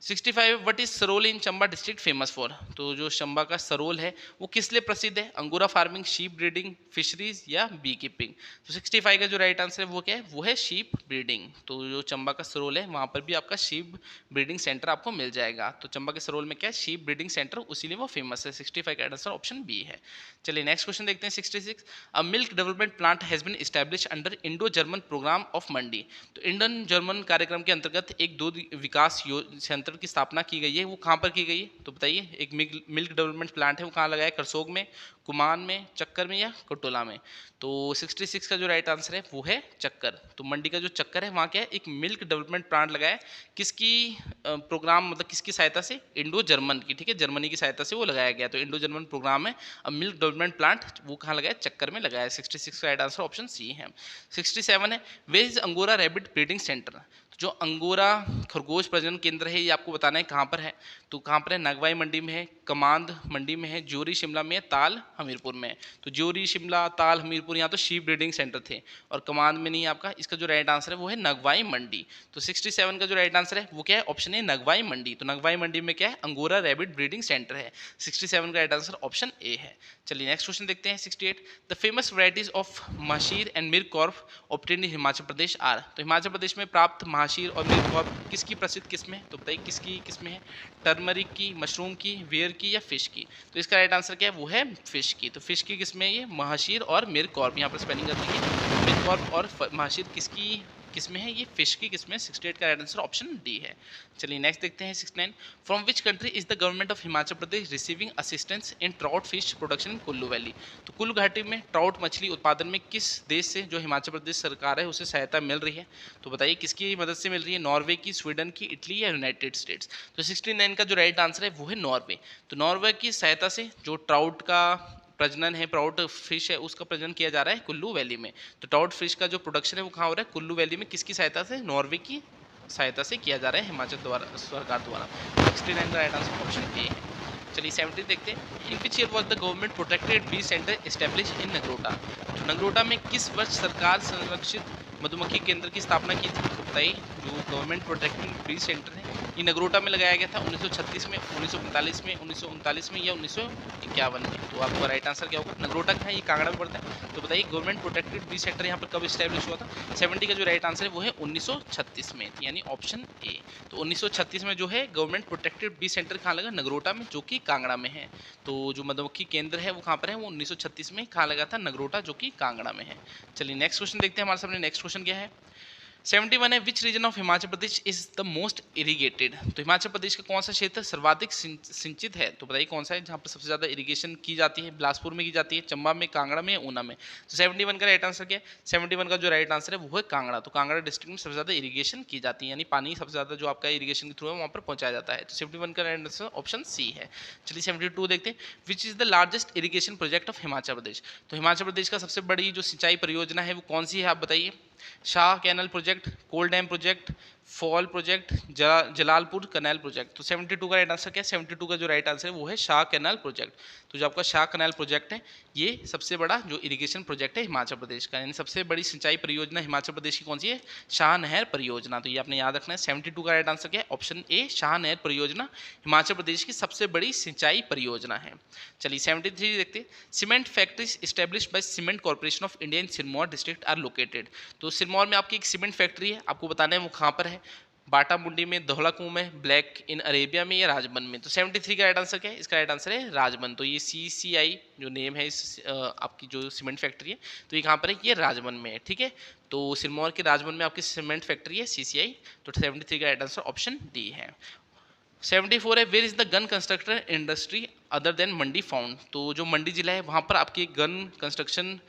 65, what is Sarol in Chamba district famous for. तो जो चंबा का सरोल है वो किस लिए प्रसिद्ध है, अंगूरा फार्मिंग, शीप ब्रीडिंग, फिशरीज या बी कीपिंग। तो 65 का जो राइट आंसर है वो क्या है, वो है शीप ब्रीडिंग। तो जो चंबा का सरोल है वहाँ पर भी आपका शीप ब्रीडिंग सेंटर आपको मिल जाएगा। तो चंबा के सरोल में क्या है, शीप ब्रीडिंग सेंटर, उसीलिए वो फेमस है। 65 का आंसर ऑप्शन बी है। चलिए नेक्स्ट क्वेश्चन देखते हैं 66, a milk development plant has been establish under Indo German programme of Mandi. तो इंडन जर्मन कार्यक्रम के अंतर्गत एक दूध विकास संयंत्र की स्थापना की गई है, वो कहाँ पर की गई है, तो बताइए। एक मिल्क डेवलपमेंट प्लांट है वो कहाँ लगा है, करसोग में, कुमान में, चक्कर में या कटोला में। तो 66 का जो राइट आंसर है वो है चक्कर। तो मंडी का जो चक्कर है वहाँ क्या है, एक मिल्क डेवलपमेंट प्लांट लगा है, किसकी प्रोग्राम मतलब किसकी सहायता से, इंडो जर्मन की, ठीक है, जर्मनी की सहायता से वो लगाया गया। तो इंडो जर्मन प्रोग्राम है, अब मिल्क डेवलपमेंट प्लांट वो कहाँ लगा है, चक्कर में लगाया है। 66 का राइट आंसर ऑप्शन सी है। 67 है, where is Angora rabbit breeding centre. जो अंगोरा खरगोश प्रजनन केंद्र है ये आपको बताना है कहाँ पर है। तो कहाँ पर है, नगवाई मंडी में है, कमांद मंडी में है, ज्योरी शिमला में है, ताल हमीरपुर में है। तो ज्योरी शिमला ताल हमीरपुर यहाँ तो शीप ब्रीडिंग सेंटर थे, और कमांद में नहीं है आपका। इसका जो राइट आंसर है वो है नगवाई मंडी। तो 67 का जो राइट आंसर है वो क्या है, ऑप्शन है नगवाई मंडी। तो नगवाई मंडी में क्या है, अंगोरा रैबिट ब्रीडिंग सेंटर है। 67 का राइट आंसर ऑप्शन ए है। चलिए नेक्स्ट क्वेश्चन देखते हैं 68, the famous varieties of mahseer and mirror carp obtained in Himachal Pradesh are. तो हिमाचल प्रदेश में प्राप्त महाशीर और मिर कॉर्प किसकी प्रसिद्ध किस्म है, तो बताइए किसकी किस्म है, टर्मरिक की, मशरूम की, वेयर की या फिश की। तो इसका राइट आंसर क्या है, वो है फिश की। तो फिश की किस्म है ये महाशीर और मिर कॉर्प, यहाँ पर स्पेलिंग कर दीजिए, मिर कॉर्प और महाशीर किसकी किसमें है, ये फिश की किस्में। 68 का राइट आंसर ऑप्शन डी है। चलिए नेक्स्ट देखते हैं 69, from which country is the government of Himachal Pradesh receiving assistance in trout fish production in Kullu valley. तो कुल्लू घाटी में ट्राउट मछली उत्पादन में किस देश से जो हिमाचल प्रदेश सरकार है उसे सहायता मिल रही है। तो बताइए किसकी मदद से मिल रही है, नॉर्वे की, स्वीडन की, इटली या यूनाइटेड स्टेट्स। तो 69 का जो राइट आंसर है वो है नॉर्वे। तो नॉर्वे की सहायता से जो ट्राउट का प्रजनन है, ट्राउट फिश है, उसका प्रजनन किया जा रहा है कुल्लू वैली में। तो ट्राउट फिश का जो प्रोडक्शन है वो कहाँ हो रहा है, कुल्लू वैली में, किसकी सहायता से, नॉर्वे की सहायता से किया जा रहा है हिमाचल द्वारा, सरकार द्वारा। 69 का राइट आंसर ऑप्शन ए है। चलिए 70 देखते हैं, in which year was the government protected bee centre establish in Nagrota. तो नगरोटा में किस वर्ष सरकार संरक्षित मधुमक्खी केंद्र की स्थापना की थी। तो बताइए जो गवर्नमेंट प्रोटेक्टेड बी सेंटर है ये नगरोटा में लगाया गया था 1936 में, 1945 में, 1939 में या 1951 में। तो आपका राइट आंसर क्या होगा, नगरोटा का है, ये कांगड़ा में पड़ता है। तो बताइए गवर्नमेंट प्रोटेक्टेड बी सेंटर यहाँ पर कब स्टैब्लिश हुआ था। 70 का जो राइट आंसर है वो है 1936 में, यानी ऑप्शन ए। तो 1936 में जो है गवर्नमेंट प्रोटेक्टेड बी सेंटर कहाँ लगा, नगरोटा में, जो कि कांगड़ा में है। तो जो मधुमक्खी केंद्र है वो कहाँ पर है, वो 1936 में कहाँ लगा था, नगरोटा, जो कि कांगड़ा में है। चलिए नेक्स्ट क्वेश्चन देखते हैं, हमारे सामने नेक्स्ट क्वेश्चन क्या है, 71 है, which region of Himachal Pradesh is the most irrigated. तो हिमाचल प्रदेश का कौन सा क्षेत्र सर्वाधिक सिंचित है, तो बताइए कौन सा है जहाँ पर सबसे ज्यादा इरिगेशन की जाती है। बिलासपुर में की जाती है, चंबा में, कांगड़ा में, ऊना में। तो 71 का राइट आंसर क्या है? 71 का जो राइट आंसर है वो है कांगड़ा। तो कांगड़ा डिस्ट्रिक्ट में सबसे ज्यादा इरिगेशन की जाती है, यानी पानी सबसे ज्यादा जो आपका इरिगेशन के थ्रू है वहाँ पर पहुंचाया जाता है। तो 71 का राइट आंसर ऑप्शन सी है। चलिए 72 देखते हैं, which is the largest irrigation project of Himachal Pradesh. तो हिमाचल प्रदेश का सबसे बड़ी जो सिंचाई परियोजना है वो कौन सी है, आप बताइए। Shah canal project, Kol dam project, fall project, Jalalpur canal project. तो 72 का राइट आंसर क्या है? 72 का जो राइट आंसर है वो है शाह कैनाल प्रोजेक्ट। तो जो आपका शाह कैनाल प्रोजेक्ट है ये सबसे बड़ा जो इरिगेशन प्रोजेक्ट है हिमाचल प्रदेश का, यानी सबसे बड़ी सिंचाई परियोजना हिमाचल प्रदेश की कौन सी है? शाह नहर परियोजना। तो ये आपने याद रखना है। 72 का राइट आंसर क्या है? ऑप्शन ए शाह नहर परियोजना हिमाचल प्रदेश की सबसे बड़ी सिंचाई परियोजना है। चलिए 73 देखते हैं, cement factories established by Cement Corporation of India in Sirmaur district are located. तो सिरमौर में आपकी एक सीमेंट फैक्ट्री है, आपको बताना है वो कहाँ पर है। बाटा मुंडी में, धौलाकुंभ में, ब्लैक इन अरेबिया में या राजबन में। तो 73 का राइट आंसर क्या है? इसका राइट आंसर है राजबन। तो ये CCI जो नेम है इस आपकी जो सीमेंट फैक्ट्री है तो ये कहाँ पर है? ये राजबन में है, ठीक है। तो सिरमौर के राजबन में आपकी सीमेंट फैक्ट्री है CCI। तो 73 का राइट आंसर ऑप्शन डी है। 74 है, where is the gun constructor industry other than Mandi found. तो जो मंडी जिला है वहाँ पर आपकी गन कंस्ट्रक्शन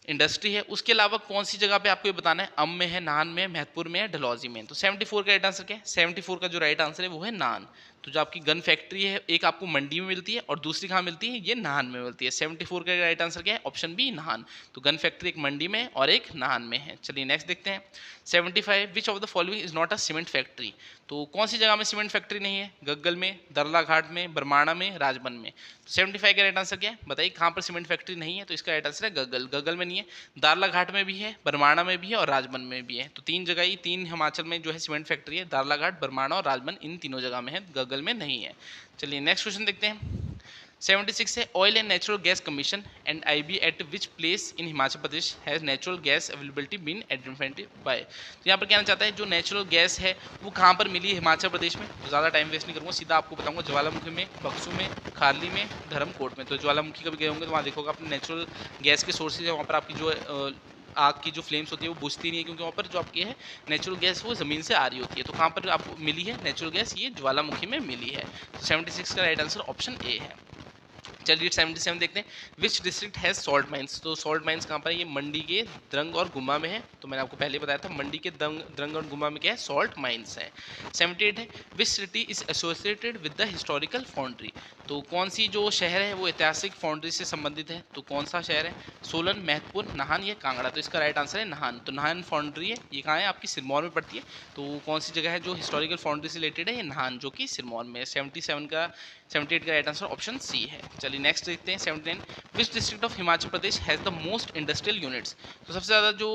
इंडस्ट्री है, उसके अलावा कौन सी जगह पे आपको ये बताना है? अम में है, नाहन में, महतपुर में है, डलहौजी में। तो 74 का राइट आंसर क्या है? 74 का जो राइट आंसर है वो है नाहन। तो जो आपकी गन फैक्ट्री है एक आपको मंडी में मिलती है और दूसरी कहाँ मिलती है? ये नाहन में मिलती है। 74 का राइट आंसर क्या है? Option B Nahan. तो गन फैक्ट्री एक मंडी में और एक नाहन में है। चलिए नेक्स्ट देखते हैं 75, विच of the following is not a cement factory. तो कौन सी जगह में सीमेंट फैक्ट्री नहीं है? गग्गल में, दरलाघाट में, बरमाणा में, राजबन में। तो 75 का राइट आंसर क्या है? बताइए कहाँ पर सीमेंट फैक्ट्री नहीं है? तो इसका राइट आंसर है गग्गल। गग्गल में नहीं है, दारलाघाट में भी है, बरमाणा में भी है और राजबन में भी है। तो तीन जगह ही, तीन हिमाचल में जो है सीमेंट फैक्ट्री है, दारलाघाट, बरमाणा और राजबन, इन तीनों जगह में है, गग्गल में नहीं है। चलिए नेक्स्ट क्वेश्चन देखते हैं 76 है, oil and natural gas commission and IB at which place in Himachal Pradesh has natural gas availability been identified by. तो यहाँ पर कहना चाहता है जो नेचुरल गैस है वो कहाँ पर मिली है हिमाचल प्रदेश में। तो ज़्यादा टाइम वेस्ट नहीं करूँगा, सीधा आपको बताऊँगा ज्वालामुखी में, बक्सू में, खारली में, धर्मकोट में। तो ज्वालामुखी कभी गए होंगे तो वहाँ देखोगे अपने नेचुरल गैस के सोर्सेज है, वहाँ पर आपकी जो आग की जो फ्लेम्स होती है वो बुझती नहीं है, क्योंकि वहाँ पर जो आपकी है नेचुरल गैस वो ज़मीन से आ रही होती है। तो कहाँ पर आपको मिली है नेचुरल गैस? ये ज्वालामुखी में मिली है। तो 76 का राइट आंसर ऑप्शन ए है। चलिए 77 देखते हैं, which district has salt mines. तो सॉल्ट माइंस कहाँ पर है? ये मंडी के द्रंग और गुम्मा में है। तो मैंने आपको पहले बताया था मंडी के द्रंग और गुम्मा में क्या है? सॉल्ट माइंस है। 78 है, which city is associated with the historical foundry. तो कौन सी जो शहर है वो ऐतिहासिक फाउंड्री से संबंधित है? तो कौन सा शहर है? सोलन, महतपुर, नाहन या कांगड़ा। तो इसका राइट आंसर है नाहन। तो नाहन फाउंड्री है, ये कहाँ है? आपकी सिरमौर में पड़ती है। तो कौन सी जगह है जो हिस्टोरिकल फाउंड्री से रिलेटेड है? ये नाहन, जो कि सिरमौर में है। 78 का राइट आंसर ऑप्शन सी है। चलिए नेक्स्ट देखते हैं 79, विच district of Himachal Pradesh has the most industrial units. तो सबसे ज़्यादा जो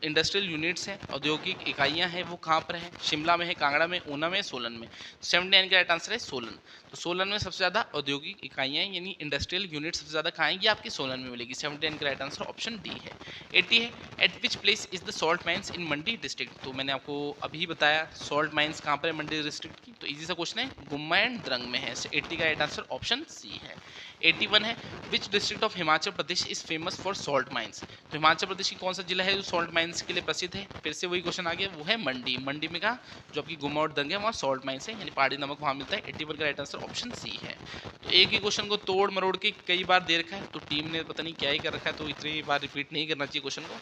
इंडस्ट्रियल यूनिट्स हैं, औद्योगिक इकाइयां हैं, वो कहाँ पर है? शिमला में है, कांगड़ा में, ऊना में, सोलन में। 79 का राइट आंसर है सोलन। तो सोलन में सबसे ज़्यादा औद्योगिक इकाइयाँ हैं, यानी इंडस्ट्रियल यूनिट सबसे ज़्यादा कहाँ है? ये आपकी सोलन में मिलेगी। 79 का राइट आंसर ऑप्शन डी है। 80 है, at which place is the salt mines in Mandi district. तो मैंने आपको अभी बताया सॉल्ट माइंस कहाँ पर है मंडी डिस्ट्रिक्ट की। तो इजी सा क्वेश्चन है, गुम्मा एंड द्रंग में है। 80 का राइट आंसर ऑप्शन सी है। 81 है, which district of Himachal Pradesh is famous for salt mines. तो हिमाचल प्रदेश की कौन सा जिला है जो सॉल्ट माइंस के लिए प्रसिद्ध है? फिर से वही क्वेश्चन आ गया, वो है मंडी। मंडी में कहा जो आपकी गुम्मा और दंग है वहाँ सॉल्ट माइंस है, यानी पहाड़ी नमक वहाँ मिलता है। 81 का राइट आंसर ऑप्शन सी है। तो एक ही क्वेश्चन को तोड़ मरोड़ के कई बार दे रखा है, तो टीम ने पता नहीं क्या ही कर रखा है, तो इतनी बार रिपीट नहीं करना चाहिए क्वेश्चन को।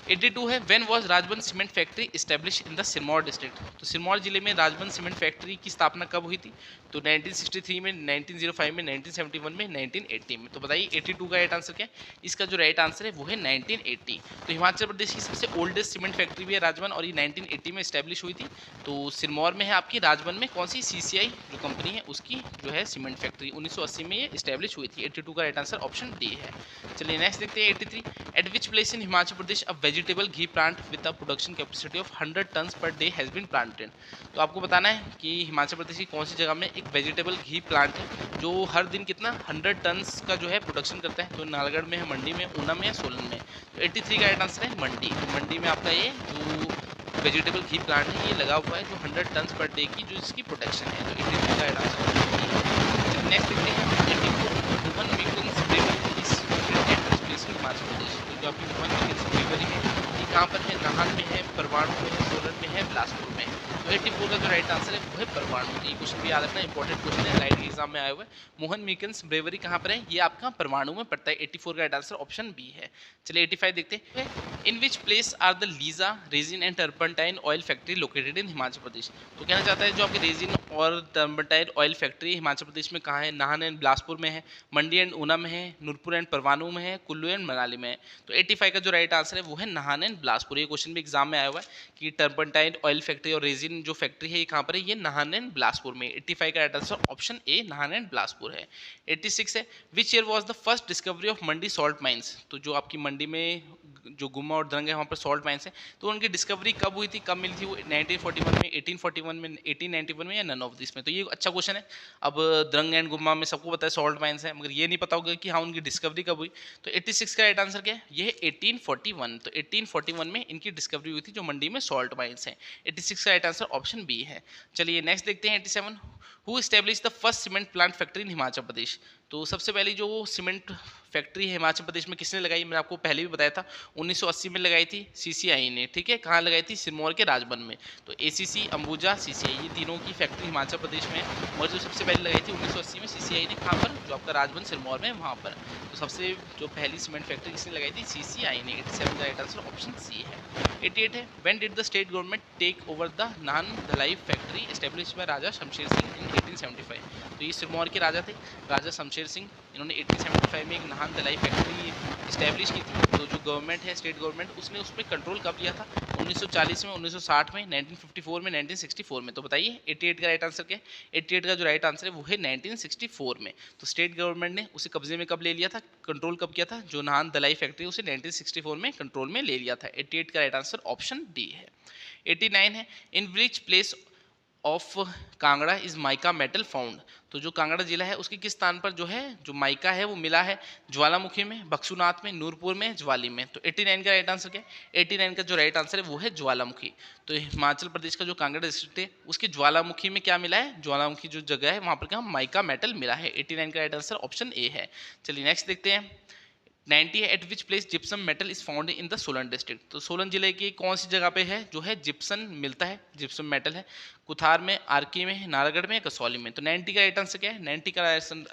82 है, when was Rajban cement factory establish in the Sirmaur district. तो सिरमौर जिले में राजबन सीमेंट फैक्ट्री की स्थापना कब हुई थी? तो 1963 में, 1905 में, 1971 में, 1980 में। तो बताइए 82 का राइट आंसर क्या है? इसका जो राइट आंसर है वो है 1980। तो हिमाचल प्रदेश की सबसे ओल्डेस्ट सीमेंट फैक्ट्री भी है राजबन, और ये 1980 में इस्टेब्लिश हुई थी। तो सिरमौर में है आपकी, राजबन में कौन सी? CCI जो कंपनी है उसकी जो है सीमेंट फैक्ट्री 1980 में ये इस्टेब्लिश हुई थी। 82 का राइट आंसर ऑप्शन डी है। चलिए नेक्स्ट देखते हैं 83, at which place in Himachal Pradesh a vegetable ghee plant with a production capacity of 100 tons per day has been planted. तो आपको बताना है कि हिमाचल प्रदेश की कौन सी जगह में एक वेजिटेबल घी प्लांट है जो हर दिन कितना 100 टन्स का जो है प्रोडक्शन करता है। तो नालागढ़ में है, मंडी में, ऊना में या सोलन में। तो 83 का राइट आंसर है मंडी। तो मंडी में आपका ये जो वेजिटेबल घी प्लांट है ये लगा हुआ है, जो 100 टन्स पर डे की जो इसकी प्रोडक्शन है। तो 83 का राइट आंसर। नेक्स्ट देखते हैं 84, हिमाचल प्रदेश। तो जो आपकी मोहन मिकिन्स ब्रेवरी है ये कहाँ पर है, नाहन में है, परवाणु में है, सोलन में है, बिलासपुर में है। तो 84 का जो राइट आंसर है वो है परवाणु। ये क्वेश्चन भी याद रखना, इंपॉर्टेंट क्वेश्चन है, लाइट एग्जाम में आया हुआ है। मोहन मिकिन्स ब्रेवरी कहाँ पर है, ये आपका परवाणु में पड़ता है। 84 का राइट आंसर ऑप्शन बी है। चलिए 85 देखते हैं। In which place are the लीजा resin and turpentine oil factory located in Himachal Pradesh. तो कहना चाहता है जो आपकी रेजिन और turpentine oil factory Himachal Pradesh में कहाँ है, नाहन एंड बिलासपुर में है, मंडी एंड ऊना में है, नूरपुर एंड परवाणु में है, कुल्लू एंड मनाली में है। तो 85 का जो राइट आंसर है वो है नाहन एंड बिलासपुर। ये क्वेश्चन भी एग्जाम में आया हुआ है कि टर्पंटाइन ऑयल फैक्ट्री और रेजिन जो फैक्ट्री है ये कहाँ पर है, ये नाहन एंड बिलासपुर में। 85 का right answer option A Nahan and Bilaspur है। 86 है विच year was the first discovery of Mandi salt mines. तो जो आपकी मंडी में जो गुम्मा और द्रंग है वहाँ पर सॉल्ट माइंस है, तो उनकी डिस्कवरी कब हुई थी, कब मिली थी, वो 1941 में, 1841 में, 1891 में या नन ऑफ दिस में। तो ये अच्छा क्वेश्चन है। अब द्रंग एंड गुम्मा में सबको पता है सॉल्ट माइंस है, मगर ये नहीं पता होगा कि हाँ उनकी डिस्कवरी कब हुई। तो 86 का राइट आंसर क्या है, ये है 1841। तो 1841 में इनकी डिस्कवरी हुई थी जो मंडी में सॉल्ट माइंस है। 86 का राइट आंसर ऑप्शन बी है। चलिए नेक्स्ट देखते हैं 87। Who establish the first cement plant factory in Himachal Pradesh. तो सबसे पहली जो सीमेंट फैक्ट्री है हिमाचल प्रदेश में किसने लगाई, मैंने आपको पहले भी बताया था 1980 में लगाई थी सीसीआई ने, ठीक है। कहाँ लगाई थी, सिरमौर के राजबन में। तो एसीसी, अंबुजा, सीसीआई ये तीनों की फैक्ट्री हिमाचल प्रदेश में है। और जो सबसे पहले लगाई थी 1980 में सीसीआई ने, कहाँ पर, जो आपका राजबन सिरमौर में वहाँ पर। तो सबसे जो पहली सीमेंट फैक्ट्री किसने लगाई थी, सीसीआई ने। 87 का राइट आंसर ऑप्शन सी है। 88 है when did the state government take over the Nahan Dhalai factory establish by Raja Shamsher Singh in 1875। तो ये सिरमौर के राजा थे, राजा शमशेर सिंह। इन्होंने 1875 में एक नाहन धलाई फैक्ट्री इस्टेब्लिश की थी। तो जो गवर्नमेंट है, स्टेट गवर्नमेंट, उसने उस पर कंट्रोल कब लिया था, 1940 में, 1960 में, 1954 में, 1964 में। तो बताइए 88 का राइट आंसर क्या है। 88 का जो राइट आंसर है वो है 1964 में। तो स्टेट गवर्नमेंट ने उसे कब्जे में कब ले लिया था, कंट्रोल कब किया था, जो नाहन धलाई फैक्ट्री उसे 1964 में कंट्रोल में ले लिया था। 88 का राइट आंसर ऑप्शन डी है। 89 है in which place of Kangra is mica metal found. तो जो कांगड़ा जिला है उसके किस स्थान पर जो है जो माइका है वो मिला है, ज्वालामुखी में, बक्सूनाथ में, नूरपुर में, ज्वाली में। तो 89 का राइट आंसर क्या है, 89 का जो राइट आंसर है वो है ज्वालामुखी। तो हिमाचल प्रदेश का जो कांगड़ा डिस्ट्रिक्ट है उसके ज्वालामुखी में क्या मिला है, ज्वालामुखी जो जगह है वहाँ पर क्या माइका मेटल मिला है। 89 का राइट आंसर ऑप्शन ए है। चलिए नेक्स्ट देखते हैं। 90 है at which place gypsum metal is found in the Solan district. तो सोलन जिले की कौन सी जगह पे है जो है जिप्सन मिलता है, जिप्सम मेटल है, कुठार में, आरकी में, नारागढ़ में, कसौली में। तो 90 का राइट आंसर क्या है, 90 का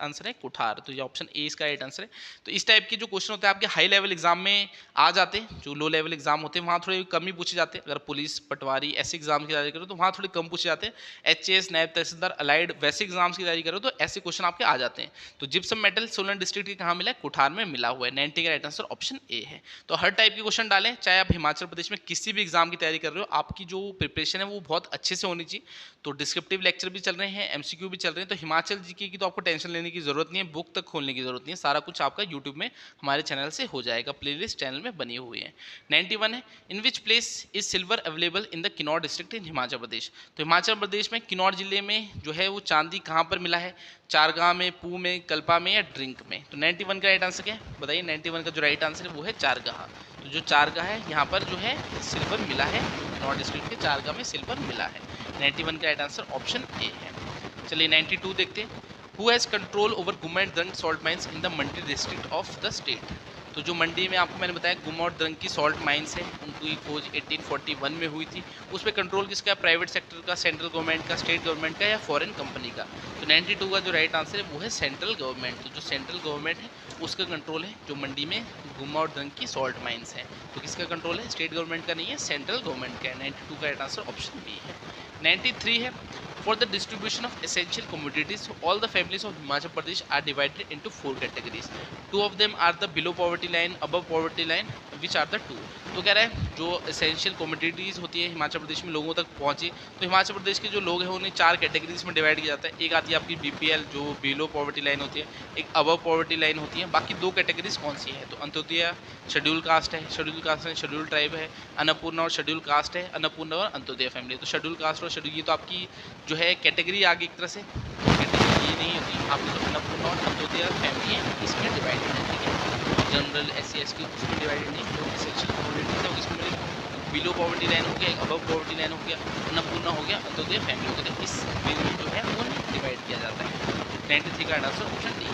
आंसर है कुठार। तो ये ऑप्शन ए इसका राइट आंसर है। तो इस टाइप के जो क्वेश्चन होते हैं आपके हाई लेवल एग्जाम में आ जाते हैं, जो लो लेवल एग्जाम होते हैं वहाँ थोड़े कम ही पूछे जाते हैं। अगर पुलिस, पटवारी ऐसे एग्जाम की तैयारी करो तो वहाँ थोड़े कम पूछे जाते हैं। एचएएस, नायब तहसीलदार, अलाइड वैसे एग्जाम्स की तैयारी करो तो ऐसे क्वेश्चन आपके आ जाते हैं। तो जिप्सम मेटल सोलन डिस्ट्रिक्ट के कहाँ मिला है, कुठार में मिला हुआ है। 90 का राइट आंसर ऑप्शन ए है। तो हर टाइप के क्वेश्चन डालें, चाहे आप हिमाचल प्रदेश में किसी भी एग्जाम की तैयारी कर रहे हो, आपकी जो प्रिपरेशन है वो बहुत अच्छे से होनी चाहिए। तो डिस्क्रिप्टिव लेक्चर भी चल रहे हैं, एमसीक्यू भी चल रहे हैं। तो हिमाचल जीके की तो आपको टेंशन लेने की जरूरत नहीं है, बुक तक खोलने की जरूरत नहीं है, सारा कुछ आपका यूट्यूब में हमारे चैनल से हो जाएगा, प्लेलिस्ट चैनल में बनी हुई है। 91 है in which place is silver available in the Kinnaur district in Himachal Pradesh. तो हिमाचल प्रदेश में किन्नौर जिले में जो है वो चांदी कहाँ पर मिला है, चारगांव में, पू में, कल्पा में या ड्रिंक में। तो 91 का राइट आंसर क्या है बताइए। 91 का जो राइट आंसर है वो है चारगांव। तो जो चारगांव है यहाँ पर जो है सिल्वर मिला है, किन्नौर डिस्ट्रिक्ट के चारगांव में सिल्वर मिला है। 91 का राइट आंसर ऑप्शन ए है। चलिए 92 देखते हैं। Who has control over Gumma and Drang salt mines in the Mandi district of the state. तो जो मंडी में आपको मैंने बताया गुम्मा और द्रंग की सॉल्ट माइंस है, उनकी खोज 1841 में हुई थी। उस पर कंट्रोल किसका, प्राइवेट सेक्टर का, सेंट्रल गवर्नमेंट का, स्टेट गवर्नमेंट का या फॉरेन कंपनी का। तो 92 का जो राइट आंसर है वो है सेंट्रल गवर्नमेंट। तो जो सेंट्रल गवर्नमेंट है उसका कंट्रोल है जो मंडी में गुम्मा और द्रंग की सॉल्ट माइंस है। तो किसका कंट्रोल है, स्टेट गवर्नमेंट का नहीं है, सेंट्रल गवर्नमेंट का है। 92 का राइट आंसर ऑप्शन बी है। 93 है for the distribution of essential commodities all the families of Himachal Pradesh are divided into 4 categories. Two of them are the below poverty line, above poverty line, which are the two. तो कह रहा है जो essential commodities होती है हिमाचल प्रदेश में लोगों तक पहुँचे, तो हिमाचल प्रदेश के जो लोग हैं उन्हें 4 कैटेगरीज में डिवाइड किया जाता है। एक आती है आपकी बीपीएल जो बिलो पॉवर्टी लाइन होती है, एक अबव पॉवर्टी लाइन होती है। बाकी 2 कैटेगरीज कौन सी है, तो अंत्योदय शेड्यूल कास्ट है, शेड्यूल कास्ट है, शेड्यूल ट्राइब है, अन्नपूर्णा और शेड्यूल कास्ट है, अन्नपूर्णा और अंत्योदय फैमिली। तो शेड्यूल कास्ट और शेड्यूल, ये तो आपकी जो है कैटेगरी आ गई एक तरह से, कैटेगरी ये नहीं होती आपकी, जो अन्नपूर्णा और अंत्योदय फैमिली है इसमें डिवाइडेड है, ठीक है। जनरल SC ST उसमें डिवाइडेड नहीं, जो एसेंशियल कमोडिटीज है इसमें मिलेगी। बिलो पॉवर्टी लाइन हो गया, एक अबव पॉवर्टी लाइन हो गया, अन्नपूर्णा हो गया, अंत्योदय फैमिली हो गया। इस वे में जो है वो डिवाइड किया जाता है। 93 का आंसर ऑप्शन डी।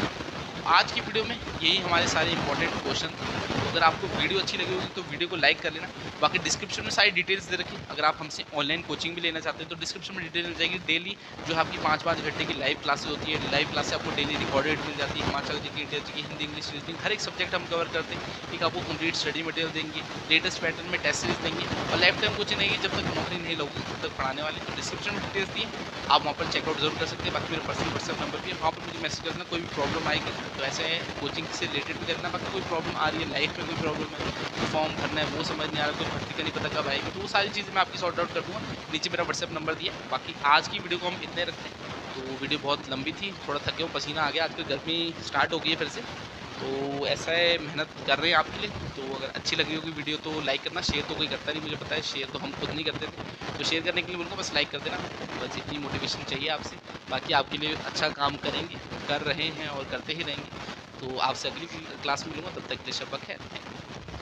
आज की वीडियो में यही हमारे सारे इंपॉर्टेंट क्वेश्चन थे। तो अगर आपको वीडियो अच्छी लगी होगी तो वीडियो को लाइक कर लेना। बाकी डिस्क्रिप्शन में सारी डिटेल्स दे रखी। अगर आप हमसे ऑनलाइन कोचिंग भी लेना चाहते हैं तो डिस्क्रिप्शन में डिटेल मिल जाएगी। डेली जो है आपकी 5-5 घंटे की लाइव क्लासेस होती है। लाइव क्लास से आपको डेली रिकॉर्डेड मिल जाती है। हिमाचल जी की हिंदी, इंग्लिश, रीजनिंग हर एक सब्जेक्ट हम कवर करते हैं। एक आपको कंप्लीट स्टडी मटेरियल देंगे, लेटेस्ट पैटर्न में टेस्ट सीरीज देंगे और लाइफ टाइम कोचिंग देंगे। जब तक नौकरी नहीं लोगे तब तक पढ़ाने वाले। तो डिस्क्रिप्शन में डिटेल्स दिए, आप वहाँ पर चेकआउट जरूर कर सकते हैं। बाकी मेरा पर्सनल व्हाट्सएप नंबर भी है, वहाँ पर मुझे मैसेज करना। कोई भी प्रॉब्लम आएगी तो ऐसे कोचिंग से रिलेटेड भी करना। बाकी कोई प्रॉब्लम आ रही है लाइफ में, कोई प्रॉब्लम है, कोई फॉर्म भरना है वो समझ नहीं आ रहा, कोई भर्ती का नहीं पता कब आएगी, तो वो सारी चीज़ें मैं आपकी सॉर्ट आउट कर दूँगा। नीचे मेरा व्हाट्सएप नंबर दिया। बाकी आज की वीडियो को हम इतने रखते हैं। तो वीडियो बहुत लंबी थी, थोड़ा थक गया हूँ, पसीना आ गया। आजकल गर्मी स्टार्ट हो गई है फिर से, तो ऐसा है मेहनत कर रहे हैं आपके लिए। तो अगर अच्छी लगी होगी वीडियो तो लाइक करना। शेयर तो कोई करता नहीं, मुझे पता है, शेयर तो हम खुद नहीं करते थे। तो शेयर करने के लिए बोलूँगा बस लाइक कर देना। बस इतनी मोटिवेशन चाहिए आपसे। बाकी आपके लिए अच्छा काम करेंगे, कर रहे हैं और करते ही रहेंगे। तो आपसे अगली क्लास में मिलूँगा, तब तक के लिए शब्बा खैर। Thank you.